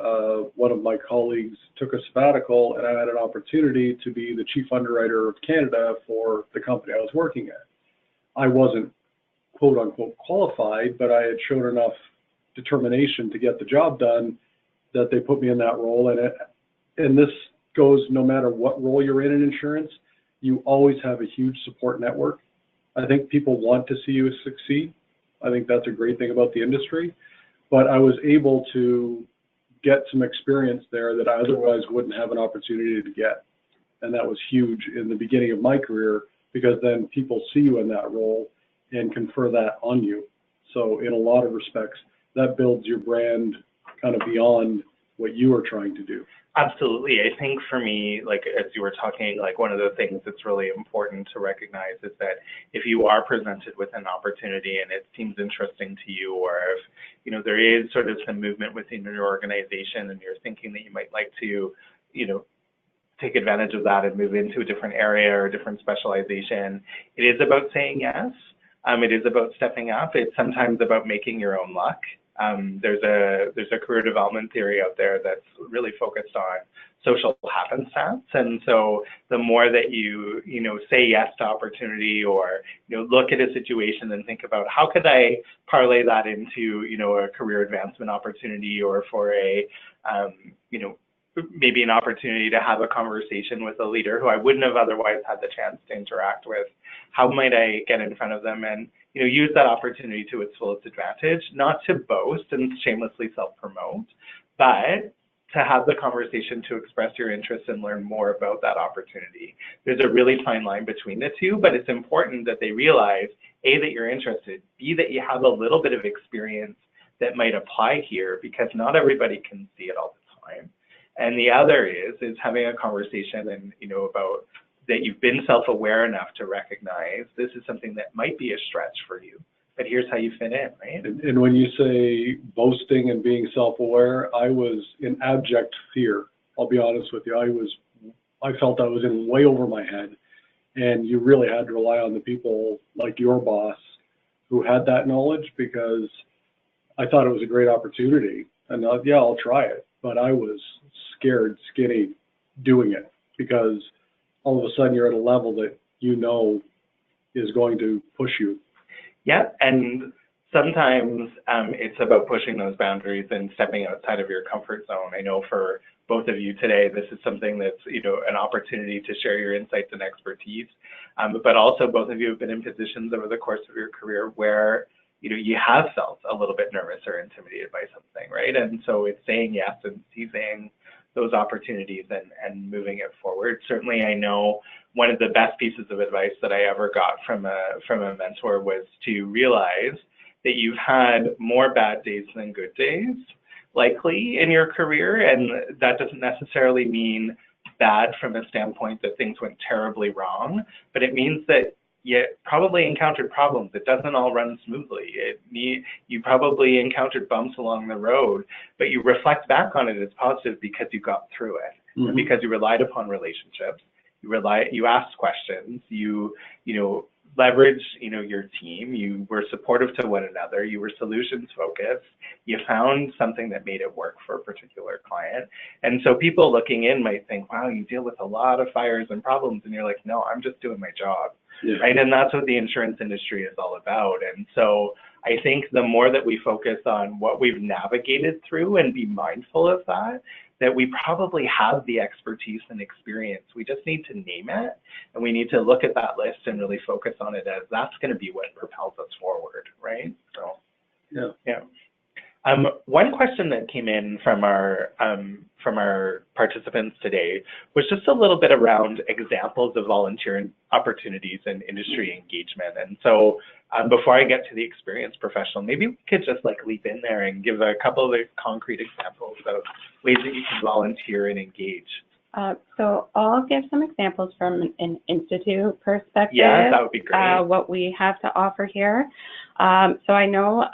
one of my colleagues took a sabbatical, and I had an opportunity to be the chief underwriter of Canada for the company I was working at. I wasn't quote unquote qualified, but I had shown enough determination to get the job done that they put me in that role. And this goes no matter what role you're in insurance, you always have a huge support network. I think people want to see you succeed. I think that's a great thing about the industry. But I was able to get some experience there that I otherwise wouldn't have an opportunity to get. And that was huge in the beginning of my career, because then people see you in that role and confer that on you. So in a lot of respects, that builds your brand kind of beyond what you are trying to do. Absolutely. I think for me, like as you were talking, like one of the things that's really important to recognize is that if you are presented with an opportunity and it seems interesting to you, or if there is sort of some movement within your organization and you're thinking that you might like to take advantage of that and move into a different area or a different specialization, it is about saying yes. It is about stepping up. It's sometimes about making your own luck. There's a career development theory out there that's really focused on social happenstance, and so the more that you say yes to opportunity, or look at a situation and think about how could I parlay that into a career advancement opportunity, or for a maybe an opportunity to have a conversation with a leader who I wouldn't have otherwise had the chance to interact with. How might I get in front of them and use that opportunity to its fullest advantage, not to boast and shamelessly self-promote, but to have the conversation to express your interest and learn more about that opportunity. There's a really fine line between the two, but it's important that they realize, A, that you're interested, B, that you have a little bit of experience that might apply here, because not everybody can see it all the time. And the other is having a conversation and, about that you've been self-aware enough to recognize this is something that might be a stretch for you, but here's how you fit in, right? And when you say boasting and being self-aware, I was in abject fear. I'll be honest with you. I felt I was in way over my head, and you really had to rely on the people like your boss who had that knowledge, because I thought it was a great opportunity, and yeah, I'll try it. But I was scared, skinny, doing it, because all of a sudden you're at a level that is going to push you. Yeah, and sometimes it's about pushing those boundaries and stepping outside of your comfort zone. I know for both of you today, this is something that's an opportunity to share your insights and expertise, but also both of you have been in positions over the course of your career where you have felt a little bit nervous or intimidated by something, right? And so it's saying yes and seizing those opportunities and moving it forward. Certainly, I know one of the best pieces of advice that I ever got from a mentor was to realize that you've had more bad days than good days, likely, in your career, and that doesn't necessarily mean bad from a standpoint that things went terribly wrong, but it means that you probably encountered problems. It doesn't all run smoothly. You probably encountered bumps along the road, but you reflect back on it as positive because you got through it, and because you relied upon relationships. You asked questions. You leveraged your team. You were supportive to one another. You were solutions focused. You found something that made it work for a particular client. And so people looking in might think, wow, you deal with a lot of fires and problems, and you're like, no, I'm just doing my job. Yeah. Right, and that's what the insurance industry is all about. And so I think the more that we focus on what we've navigated through and be mindful of that we probably have the expertise and experience. We just need to name it, and we need to look at that list and really focus on it, as that's going to be what propels us forward, right? So, yeah. One question that came in from our participants today was just a little bit around examples of volunteer opportunities and industry engagement. And so before I get to the experienced professional, maybe we could just leap in there and give a couple of the concrete examples of ways that you can volunteer and engage. So I'll give some examples from an institute perspective. Yeah, that would be great. What we have to offer here. So I know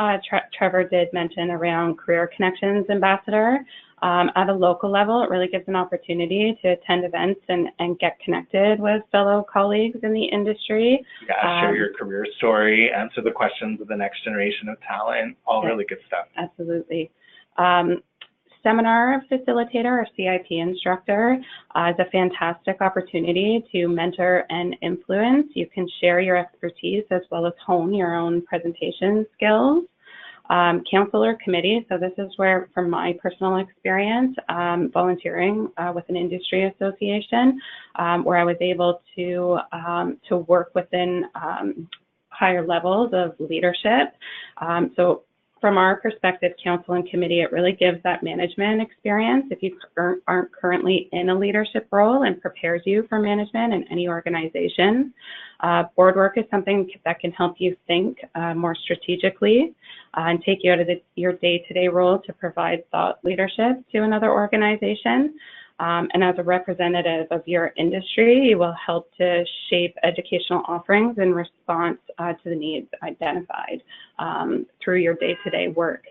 Trevor did mention around Career Connections Ambassador. At a local level, it really gives an opportunity to attend events and get connected with fellow colleagues in the industry. Yeah, share your career story, answer the questions of the next generation of talent, all really good stuff. Absolutely. Seminar facilitator or CIP instructor is a fantastic opportunity to mentor and influence. You can share your expertise as well as hone your own presentation skills. Council or committee, so this is where, from my personal experience, volunteering with an industry association, where I was able to work within higher levels of leadership. So from our perspective, council and committee, it really gives that management experience if you aren't currently in a leadership role, and prepares you for management in any organization. Board work is something that can help you think more strategically and take you out of your day-to-day role to provide thought leadership to another organization. And as a representative of your industry, you will help to shape educational offerings in response to the needs identified through your day-to-day work.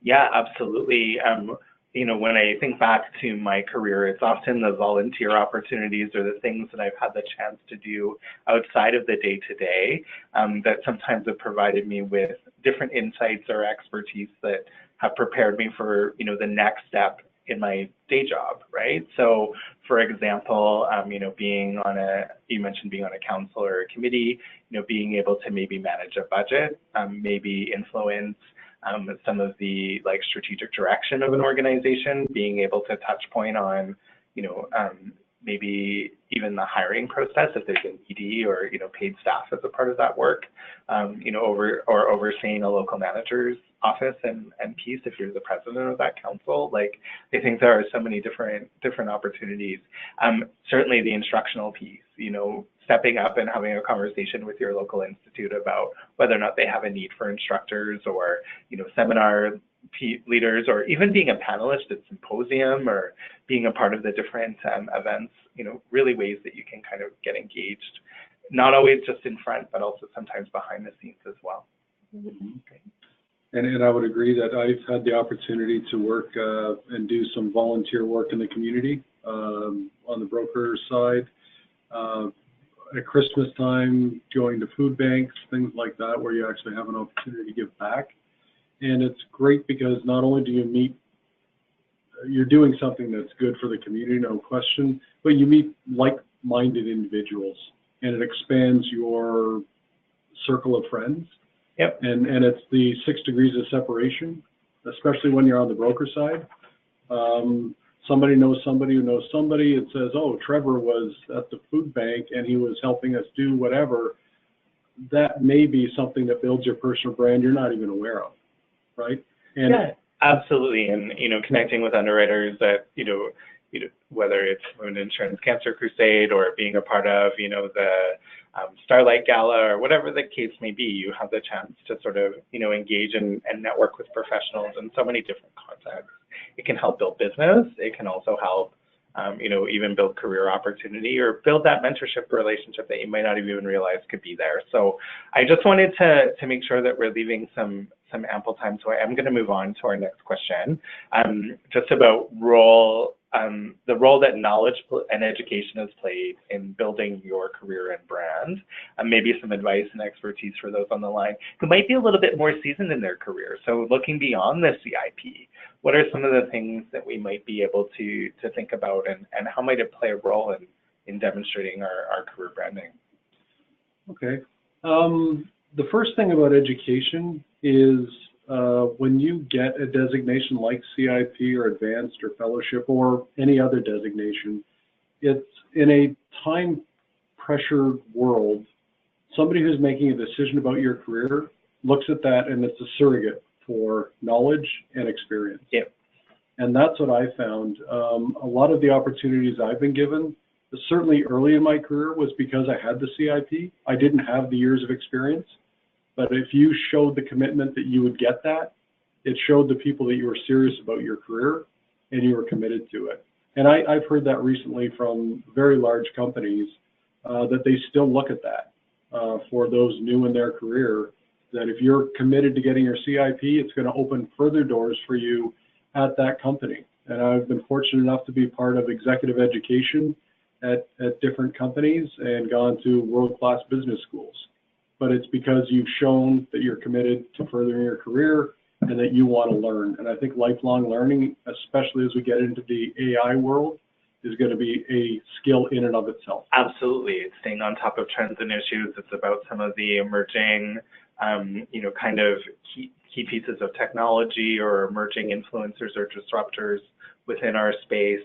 Yeah, absolutely. When I think back to my career, it's often the volunteer opportunities or the things that I've had the chance to do outside of the day-to-day that sometimes have provided me with different insights or expertise that have prepared me for, the next step in my day job, right? So, for example, you mentioned being on a council or a committee, being able to maybe manage a budget, maybe influence some of the like strategic direction of an organization, being able to touch point on, maybe even the hiring process if there's an ED or paid staff as a part of that work, overseeing a local manager's office and piece if you're the president of that council. Like, I think there are so many different opportunities. Certainly the instructional piece, stepping up and having a conversation with your local institute about whether or not they have a need for instructors or seminar leaders, or even being a panelist at symposium or being a part of the different events, really ways that you can kind of get engaged, not always just in front, but also sometimes behind the scenes as well. Okay. And I would agree that I've had the opportunity to work and do some volunteer work in the community on the broker side. At Christmas time, going to food banks, things like that, where you actually have an opportunity to give back. And it's great because not only do you meet, you're doing something that's good for the community, no question, but you meet like-minded individuals, and it expands your circle of friends. Yep. And it's the 6 degrees of separation, especially when you're on the broker side. Somebody knows somebody who knows somebody. It says, oh, Trevor was at the food bank and he was helping us do whatever. That may be something that builds your personal brand you're not even aware of. Right? And yeah, absolutely. And, connecting with underwriters that, whether it's an insurance cancer crusade or being a part of, the Starlight Gala or whatever the case may be, you have the chance to sort of, engage and network with professionals in so many different contexts. It can help build business. It can also help, even build career opportunity or build that mentorship relationship that you might not even realize could be there. So I just wanted to make sure that we're leaving some ample time. So I am going to move on to our next question, just about the role that knowledge and education has played in building your career and brand, and maybe some advice and expertise for those on the line who might be a little bit more seasoned in their career. So looking beyond the CIP, what are some of the things that we might be able to think about, and how might it play a role in demonstrating our career branding? Okay. The first thing about education is when you get a designation like CIP or advanced or fellowship or any other designation, it's in a time pressure world. Somebody who's making a decision about your career looks at that and it's a surrogate for knowledge and experience. Yep. And that's what I found. A lot of the opportunities I've been given, certainly early in my career, was because I had the CIP. I didn't have the years of experience. But if you showed the commitment that you would get that, it showed the people that you were serious about your career and you were committed to it. And I've heard that recently from very large companies that they still look at that for those new in their career, that if you're committed to getting your CIP, it's going to open further doors for you at that company. And I've been fortunate enough to be part of executive education at different companies and gone to world-class business schools. But it's because you've shown that you're committed to furthering your career and that you want to learn. And I think lifelong learning, especially as we get into the AI world, is going to be a skill in and of itself. Absolutely. It's staying on top of trends and issues. It's about some of the emerging, kind of key pieces of technology or emerging influencers or disruptors within our space.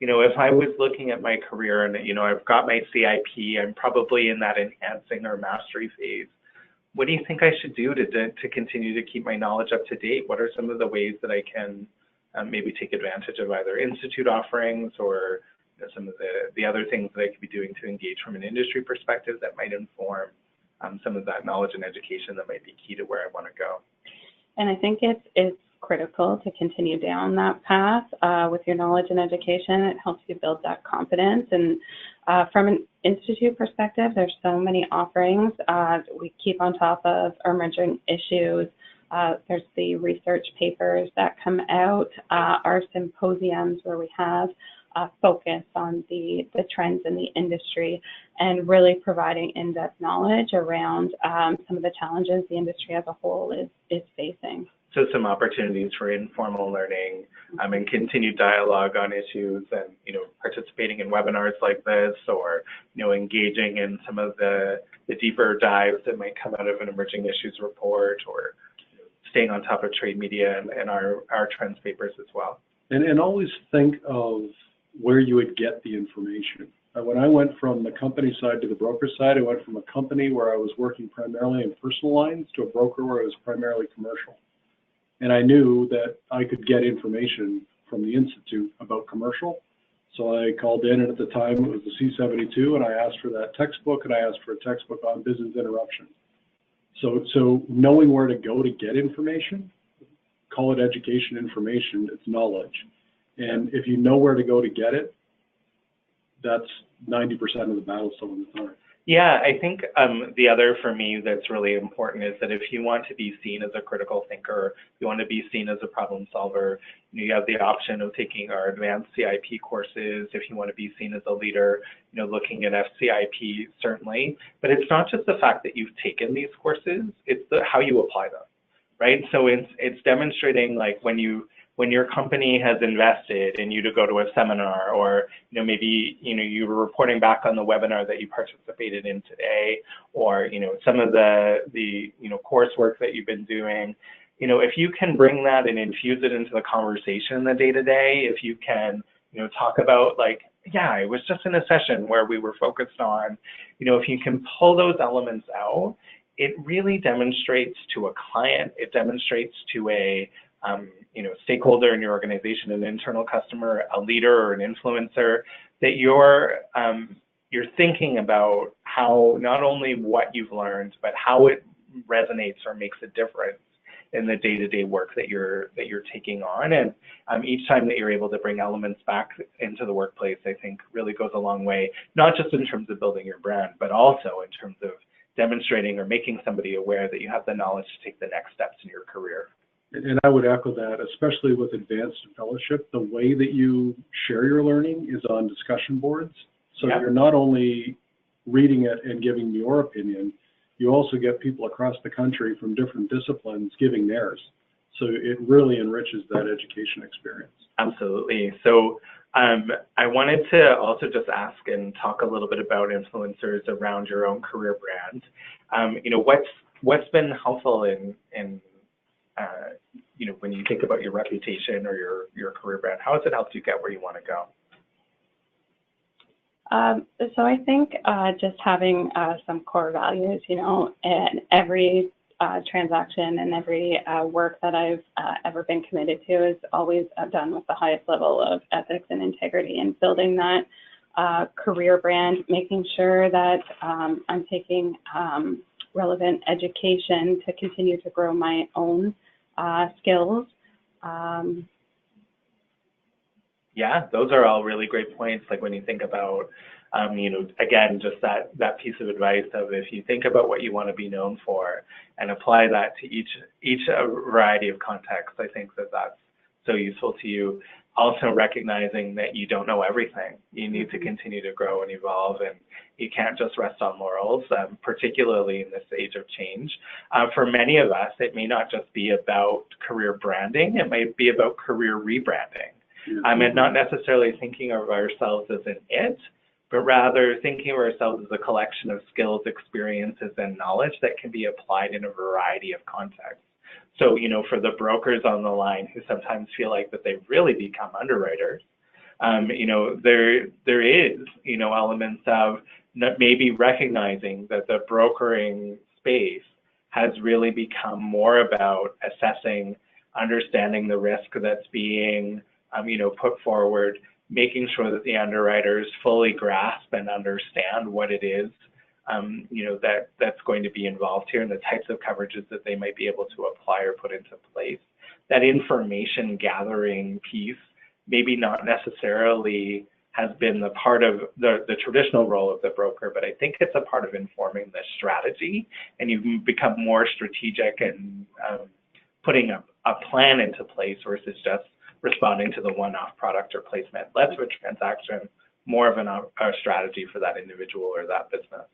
If I was looking at my career and, I've got my CIP, I'm probably in that enhancing or mastery phase. What do you think I should do to continue to keep my knowledge up to date? What are some of the ways that I can maybe take advantage of either institute offerings or some of the other things that I could be doing to engage from an industry perspective that might inform some of that knowledge and education that might be key to where I want to go? And I think it's critical to continue down that path with your knowledge and education. It helps you build that confidence. And from an institute perspective, there's so many offerings. We keep on top of emerging issues. There's the research papers that come out, our symposiums where we have focus on the trends in the industry and really providing in-depth knowledge around some of the challenges the industry as a whole is facing. So some opportunities for informal learning and continued dialogue on issues and, participating in webinars like this or, engaging in some of the deeper dives that might come out of an emerging issues report or staying on top of trade media and our trends papers as well. And always think of where you would get the information. When I went from the company side to the broker side, I went from a company where I was working primarily in personal lines to a broker where I was primarily commercial. And I knew that I could get information from the Institute about commercial. So I called in, and at the time it was the C-72, and I asked for that textbook, and I asked for a textbook on business interruption. So knowing where to go to get information, call it education information, it's knowledge. And if you know where to go to get it, that's 90% of the battle some of the time. Yeah, I think the other for me that's really important is that if you want to be seen as a critical thinker, you want to be seen as a problem solver, you have the option of taking our advanced CIP courses. If you want to be seen as a leader, looking at FCIP certainly, but it's not just the fact that you've taken these courses, it's how you apply them, right? So it's demonstrating like when your company has invested in you to go to a seminar, or maybe you were reporting back on the webinar that you participated in today, or some of the coursework that you've been doing, if you can bring that and infuse it into the conversation in the day-to-day, if you can talk about like, yeah, it was just in a session where we were focused on, if you can pull those elements out, it really demonstrates to a client, it demonstrates to a stakeholder in your organization, an internal customer, a leader or an influencer, that you're thinking about how not only what you've learned, but how it resonates or makes a difference in the day-to-day work that you're taking on. And each time that you're able to bring elements back into the workplace, I think really goes a long way, not just in terms of building your brand, but also in terms of demonstrating or making somebody aware that you have the knowledge to take the next steps in your career. And I would echo that, especially with advanced fellowship. The way that you share your learning is on discussion boards. So You're not only reading it and giving your opinion, you also get people across the country from different disciplines giving theirs. So it really enriches that education experience. Absolutely. So I wanted to also just ask and talk a little bit about influencers around your own career brand. What's been helpful in when you think about your reputation or your career brand, how has it helped you get where you want to go? So I think just having some core values, in every transaction and every work that I've ever been committed to is always done with the highest level of ethics and integrity, and building that career brand, making sure that I'm taking relevant education to continue to grow my own skills. Yeah, those are all really great points. Like when you think about, again, just that piece of advice of if you think about what you want to be known for and apply that to each variety of contexts, I think that's so useful to you. Also recognizing that you don't know everything. You need to continue to grow and evolve, and you can't just rest on laurels, particularly in this age of change. For many of us, it may not just be about career branding, it might be about career rebranding. And not necessarily thinking of ourselves as an it, but rather thinking of ourselves as a collection of skills, experiences, and knowledge that can be applied in a variety of contexts. So, for the brokers on the line who sometimes feel like that they've really become underwriters, there is, elements of maybe recognizing that the brokering space has really become more about assessing, understanding the risk that's being, put forward, making sure that the underwriters fully grasp and understand what it is that's going to be involved here and the types of coverages that they might be able to apply or put into place. That information gathering piece maybe not necessarily has been the part of the traditional role of the broker, but I think it's a part of informing the strategy, and you've become more strategic and putting a plan into place versus just responding to the one-off product or placement. Less of a transaction, more of a strategy for that individual or that business.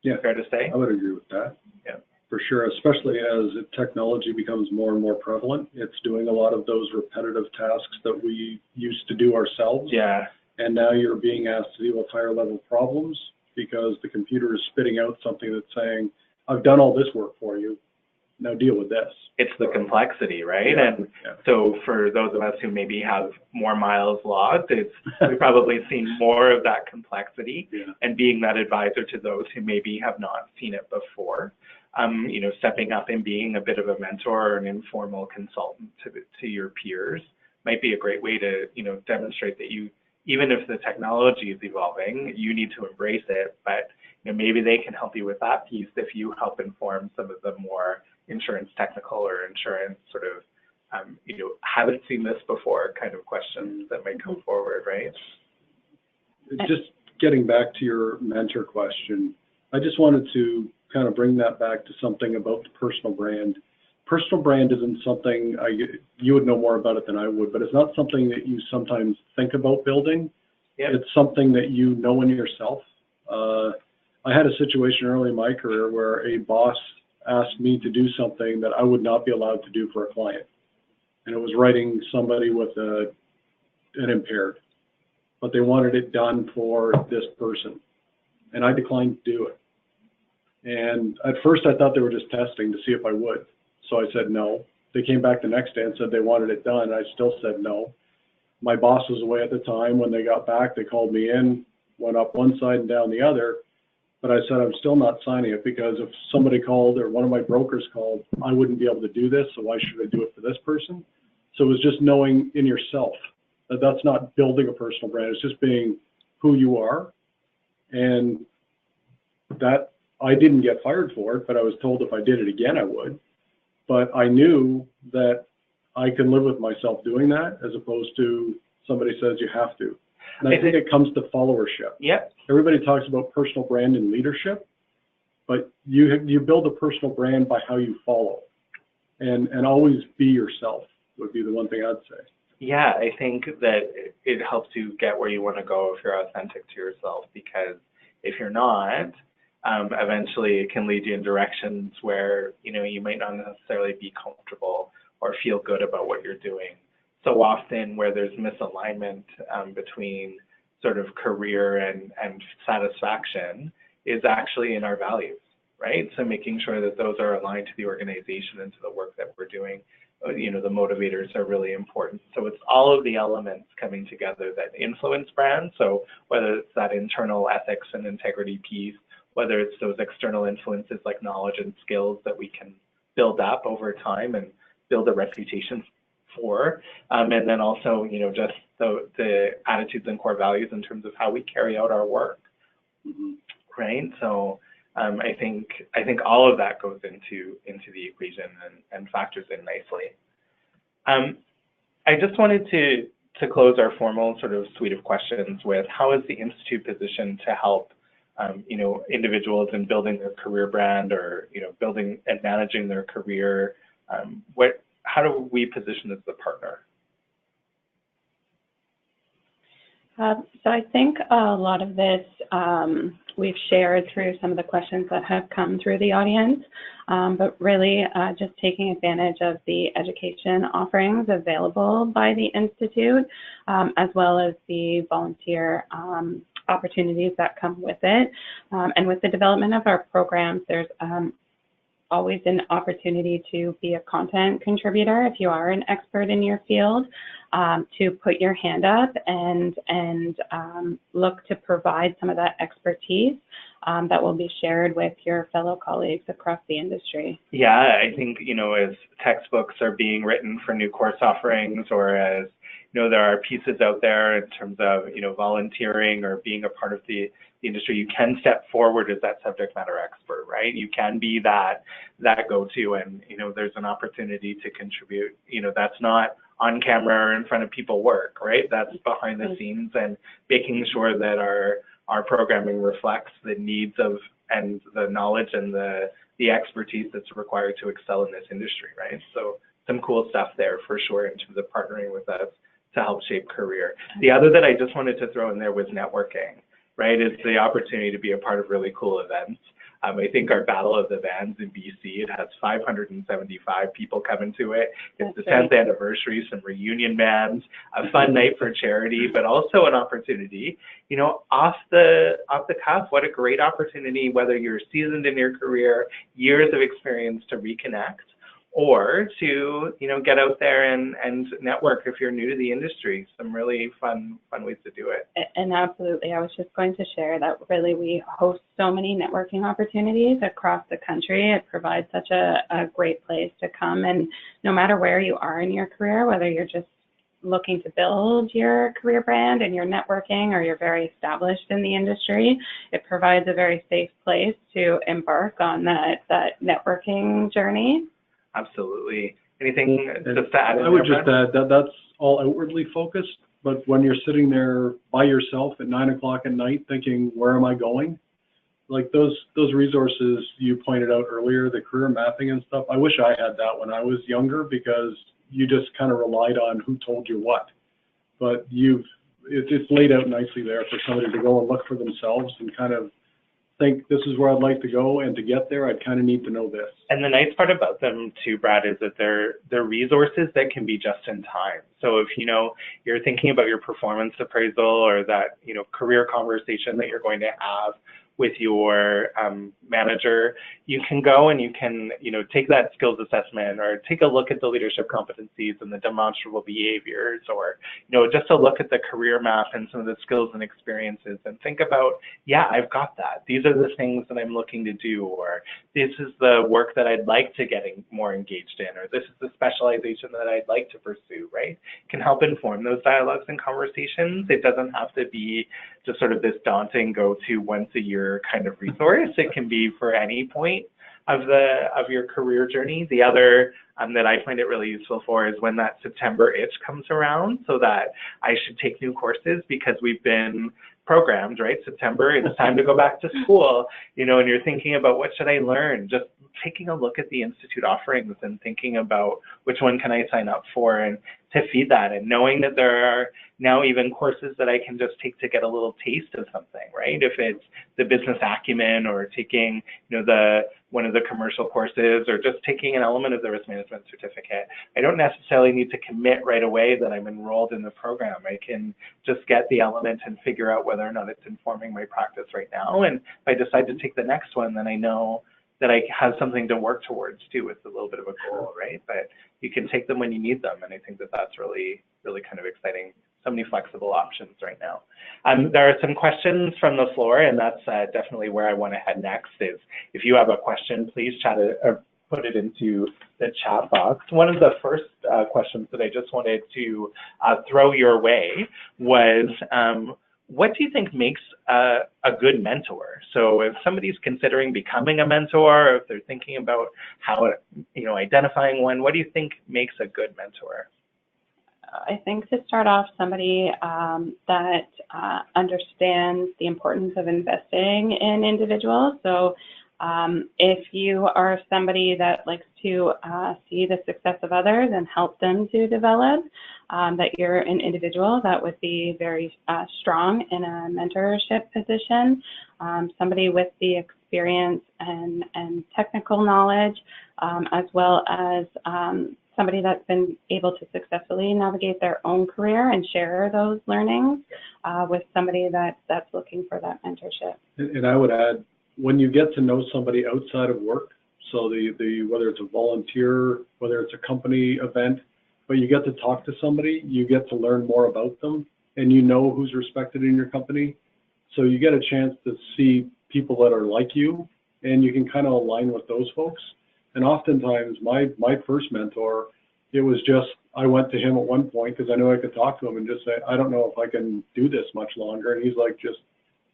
Yeah, fair to say? I would agree with that. Yeah, for sure, especially as technology becomes more and more prevalent. It's doing a lot of those repetitive tasks that we used to do ourselves. Yeah. And now you're being asked to deal with higher level problems because the computer is spitting out something that's saying, I've done all this work for you. now deal with this. It's the complexity, right? Yeah. And so for those of us who maybe have more miles logged, we've probably seen more of that complexity, and being that advisor to those who maybe have not seen it before. Stepping up and being a bit of a mentor or an informal consultant to your peers might be a great way to, demonstrate that even if the technology is evolving, you need to embrace it, but maybe they can help you with that piece if you help inform some of the more insurance technical or insurance sort of, haven't seen this before kind of questions that might come forward, right? Just getting back to your mentor question, I just wanted to kind of bring that back to something about the personal brand. Personal brand isn't something, you would know more about it than I would, but it's not something that you sometimes think about building. Yep. It's something that you know in yourself. I had a situation early in my career where a boss asked me to do something that I would not be allowed to do for a client. And it was writing somebody with an impaired, but they wanted it done for this person. And I declined to do it. And at first I thought they were just testing to see if I would. So I said no. They came back the next day and said they wanted it done. I still said no. My boss was away at the time. When they got back, they called me in, went up one side and down the other. But I said, I'm still not signing it because if somebody called or one of my brokers called, I wouldn't be able to do this. So why should I do it for this person? So it was just knowing in yourself that that's not building a personal brand. It's just being who you are. And that I didn't get fired for it, but I was told if I did it again, I would. But I knew that I can live with myself doing that as opposed to somebody says you have to. And I think it comes to followership. Yep. Everybody talks about personal brand and leadership, but you build a personal brand by how you follow, and always be yourself would be the one thing I'd say. Yeah, I think that it helps you get where you want to go if you're authentic to yourself, because if you're not, eventually it can lead you in directions where, you might not necessarily be comfortable or feel good about what you're doing. So often where there's misalignment between sort of career and satisfaction is actually in our values, right? So making sure that those are aligned to the organization and to the work that we're doing, the motivators are really important. So it's all of the elements coming together that influence brands. So whether it's that internal ethics and integrity piece, whether it's those external influences like knowledge and skills that we can build up over time and build a reputation for, and then also, just the attitudes and core values in terms of how we carry out our work, right? So I think all of that goes into the equation and factors in nicely. I just wanted to close our formal sort of suite of questions with, how is the Institute positioned to help individuals in building their career brand or building and managing their career? How do we position as the partner? So I think a lot of this we've shared through some of the questions that have come through the audience, but really just taking advantage of the education offerings available by the Institute, as well as the volunteer opportunities that come with it. And with the development of our programs, there's always an opportunity to be a content contributor if you are an expert in your field, to put your hand up and look to provide some of that expertise that will be shared with your fellow colleagues across the industry. Yeah, I think, as textbooks are being written for new course offerings, or as, there are pieces out there in terms of, volunteering or being a part of the industry, you can step forward as that subject matter expert, right? You can be that go-to, and, there's an opportunity to contribute. That's not on camera or in front of people work, right? That's behind the scenes, and making sure that our programming reflects the needs of and the knowledge and the expertise that's required to excel in this industry, right? So some cool stuff there for sure in terms of partnering with us to help shape career. The other that I just wanted to throw in there was networking, right? It's the opportunity to be a part of really cool events. I think our Battle of the Bands in BC, it has 575 people coming to it. It's the 10th anniversary, some reunion bands, a fun night for charity, but also an opportunity, off the cuff. What a great opportunity, whether you're seasoned in your career, years of experience, to reconnect, or to, get out there and network if you're new to the industry. Some really fun ways to do it. And absolutely, I was just going to share that really we host so many networking opportunities across the country. It provides such a great place to come, and no matter where you are in your career, whether you're just looking to build your career brand and you're networking, or you're very established in the industry, it provides a very safe place to embark on that networking journey. Absolutely. Anything just to add? I would just add that that's all outwardly focused, but when you're sitting there by yourself at 9 o'clock at night thinking, where am I going? Like those resources you pointed out earlier, the career mapping and stuff, I wish I had that when I was younger, because you just kind of relied on who told you what. But it's laid out nicely there for somebody to go and look for themselves and kind of think, this is where I'd like to go, and to get there, I'd kind of need to know this. And the nice part about them too, Brad, is that they're resources that can be just in time. So if you're thinking about your performance appraisal, or that career conversation that you're going to have with your manager, you can go and you can take that skills assessment, or take a look at the leadership competencies and the demonstrable behaviors, or just a look at the career map and some of the skills and experiences, and think about, yeah, I've got that. These are the things that I'm looking to do, or this is the work that I'd like to get more engaged in, or this is the specialization that I'd like to pursue, right? It can help inform those dialogues and conversations. It doesn't have to be just sort of this daunting go-to once a year kind of resource. It can be for any point of your career journey. The other that I find it really useful for is when that September itch comes around, so that I should take new courses because we've been programmed, right? September, it's time to go back to school, and you're thinking about, what should I learn? Just taking a look at the Institute offerings and thinking about which one can I sign up for, and to feed that, and knowing that there are now even courses that I can just take to get a little taste of something, right? If it's the business acumen, or taking, one of the commercial courses, or just taking an element of the risk management certificate. I don't necessarily need to commit right away that I'm enrolled in the program. I can just get the element and figure out whether or not it's informing my practice right now. And if I decide to take the next one, then I know that I have something to work towards too. It's a little bit of a goal, right? But you can take them when you need them. And I think that that's really, really kind of exciting. So many flexible options right now. There are some questions from the floor, and that's definitely where I want to head next. Is if you have a question, please chat it, or put it into the chat box. One of the first questions that I just wanted to throw your way was, what do you think makes a good mentor? So if somebody's considering becoming a mentor, or if they're thinking about how, identifying one, what do you think makes a good mentor? I think to start off, somebody that understands the importance of investing in individuals. So if you are somebody that likes to see the success of others and help them to develop, that you're an individual that would be very strong in a mentorship position, somebody with the experience and technical knowledge, as well as somebody that's been able to successfully navigate their own career and share those learnings with somebody that's looking for that mentorship. And I would add, when you get to know somebody outside of work, so whether it's a volunteer, whether it's a company event, but you get to talk to somebody, you get to learn more about them, and who's respected in your company. So you get a chance to see people that are like you, and you can kind of align with those folks. And oftentimes, my first mentor, it was just, I went to him at one point because I knew I could talk to him and just say, I don't know if I can do this much longer. And he's like, just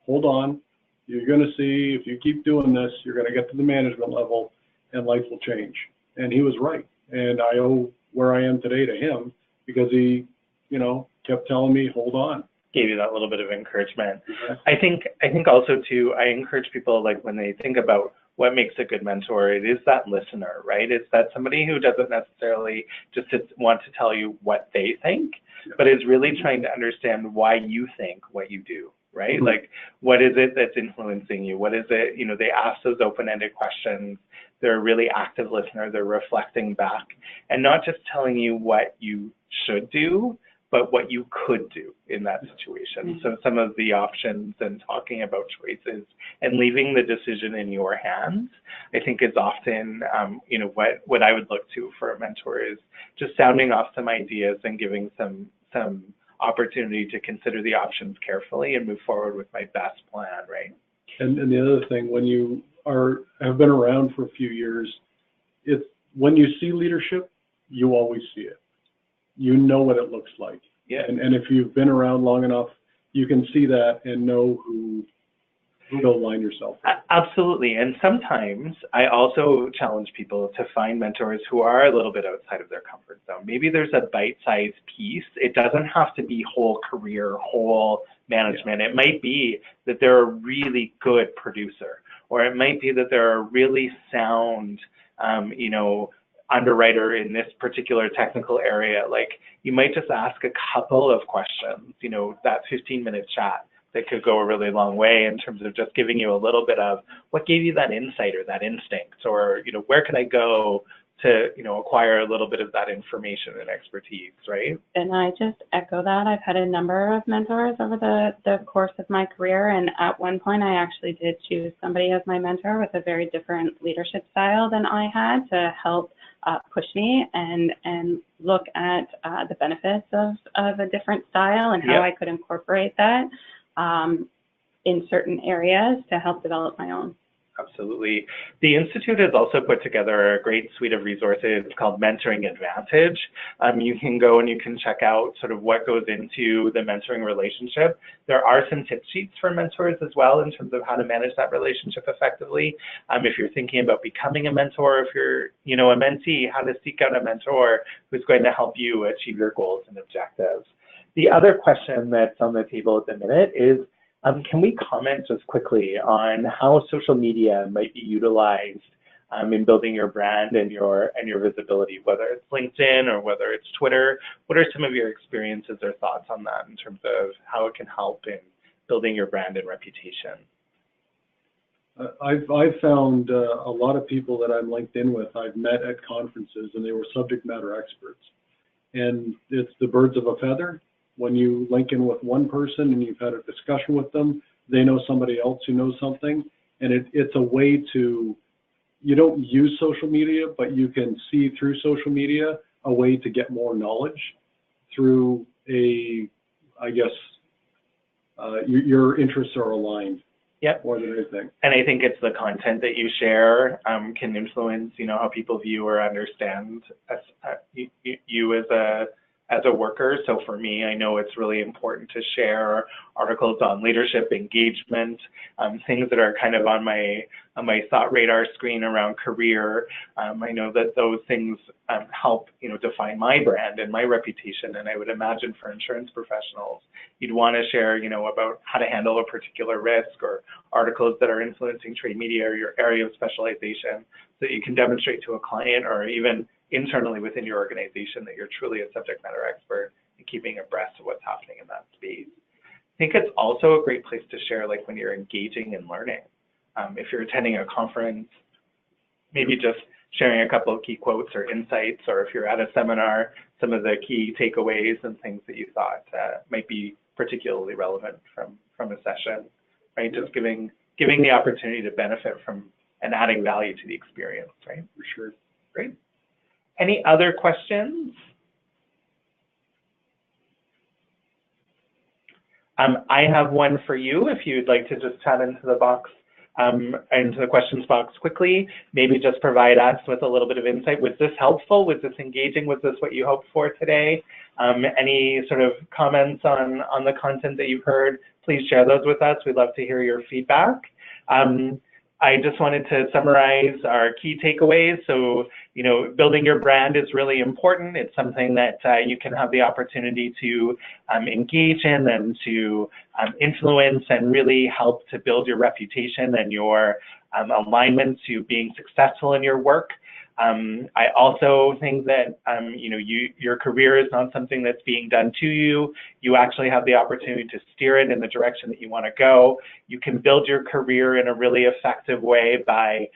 hold on. You're going to see, if you keep doing this, you're going to get to the management level and life will change. And he was right. And I owe where I am today to him because he, kept telling me, hold on. Gave you that little bit of encouragement. Exactly. I think also too, I encourage people, like when they think about what makes a good mentor, it is that listener, right? It's that somebody who doesn't necessarily just want to tell you what they think, but is really trying to understand why you think what you do, right? Like, what is it that's influencing you? What is it, they ask those open-ended questions. They're a really active listener. They're reflecting back and not just telling you what you should do, but what you could do in that situation. So some of the options and talking about choices and leaving the decision in your hands, I think is often, what I would look to for a mentor is just sounding off some ideas and giving some opportunity to consider the options carefully and move forward with my best plan, right? And the other thing, when you have been around for a few years, it's when you see leadership, you always see it. You know what it looks like. Yeah. And if you've been around long enough, you can see that and know who to align yourself with. Absolutely. And sometimes I also challenge people to find mentors who are a little bit outside of their comfort zone. Maybe there's a bite-sized piece. It doesn't have to be whole career, whole management. Yeah. It might be that they're a really good producer, or it might be that they're a really sound, underwriter in this particular technical area. Like, you might just ask a couple of questions, that 15-minute chat that could go a really long way in terms of just giving you a little bit of what gave you that insight or that instinct, or, where could I go to, acquire a little bit of that information and expertise, right? And I just echo that. I've had a number of mentors over the course of my career, and at one point I actually did choose somebody as my mentor with a very different leadership style than I had to help push me and look at the benefits of a different style and how I could incorporate that in certain areas to help develop my own. Absolutely. The Institute has also put together a great suite of resources called Mentoring Advantage. You can go and you can check out sort of what goes into the mentoring relationship. There are some tip sheets for mentors as well in terms of how to manage that relationship effectively. If you're thinking about becoming a mentor, if you're, a mentee, how to seek out a mentor who's going to help you achieve your goals and objectives. The other question that's on the table at the minute is, can we comment just quickly on how social media might be utilized in building your brand and your visibility, whether it's LinkedIn or whether it's Twitter? What are some of your experiences or thoughts on that in terms of how it can help in building your brand and reputation? I've found a lot of people that I'm linked in with, I've met at conferences, and they were subject matter experts. And it's the birds of a feather. When you link in with one person and you've had a discussion with them, they know somebody else who knows something. And it's a way to, you don't use social media, but you can see through social media a way to get more knowledge through your interests are aligned. Yep. More than anything. And I think it's the content that you share can influence, how people view or understand you as a worker. So for me, I know it's really important to share articles on leadership, engagement, things that are kind of on my thought radar screen around career. I know that those things help, define my brand and my reputation. And I would imagine for insurance professionals, you'd want to share, about how to handle a particular risk or articles that are influencing trade media or your area of specialization, so that you can demonstrate to a client or even internally within your organization that you're truly a subject matter expert and keeping abreast of what's happening in that space. I think it's also a great place to share, like when you're engaging and learning. If you're attending a conference, maybe just sharing a couple of key quotes or insights, or if you're at a seminar, some of the key takeaways and things that you thought might be particularly relevant from a session, right? Just giving the opportunity to benefit from and adding value to the experience, right? For sure. Great. Any other questions? I have one for you if you'd like to just chat into the box, into the questions box quickly, maybe just provide us with a little bit of insight. Was this helpful? Was this engaging? Was this what you hoped for today? Any sort of comments on the content that you've heard, please share those with us. We'd love to hear your feedback. I just wanted to summarize our key takeaways. So, building your brand is really important. It's something that you can have the opportunity to engage in and to influence and really help to build your reputation and your alignment to being successful in your work. I also think that your career is not something that's being done to you. You actually have the opportunity to steer it in the direction that you want to go. You can build your career in a really effective way by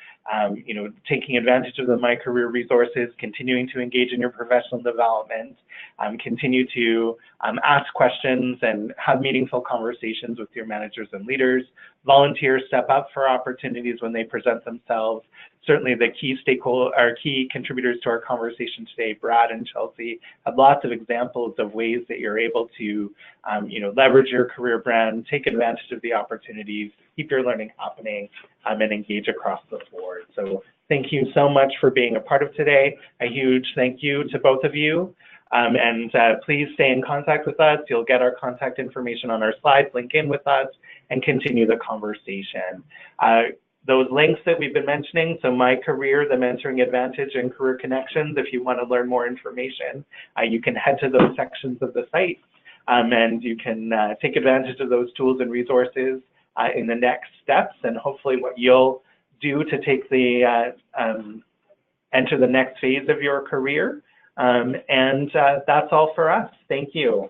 taking advantage of the My Career resources, continuing to engage in your professional development, continue to ask questions and have meaningful conversations with your managers and leaders, volunteer, step up for opportunities when they present themselves. Certainly the key contributors to our conversation today, Brad and Chelsea, have lots of examples of ways that you're able to leverage your career brand, take advantage of the opportunities, keep your learning happening, and engage across the board. So thank you so much for being a part of today. A huge thank you to both of you. Please stay in contact with us. You'll get our contact information on our slides, link in with us, and continue the conversation. Those links that we've been mentioning, so My Career, the Mentoring Advantage, and Career Connections, if you want to learn more information, you can head to those sections of the site, and you can take advantage of those tools and resources in the next steps, and hopefully what you'll do to take the enter the next phase of your career. That's all for us. Thank you.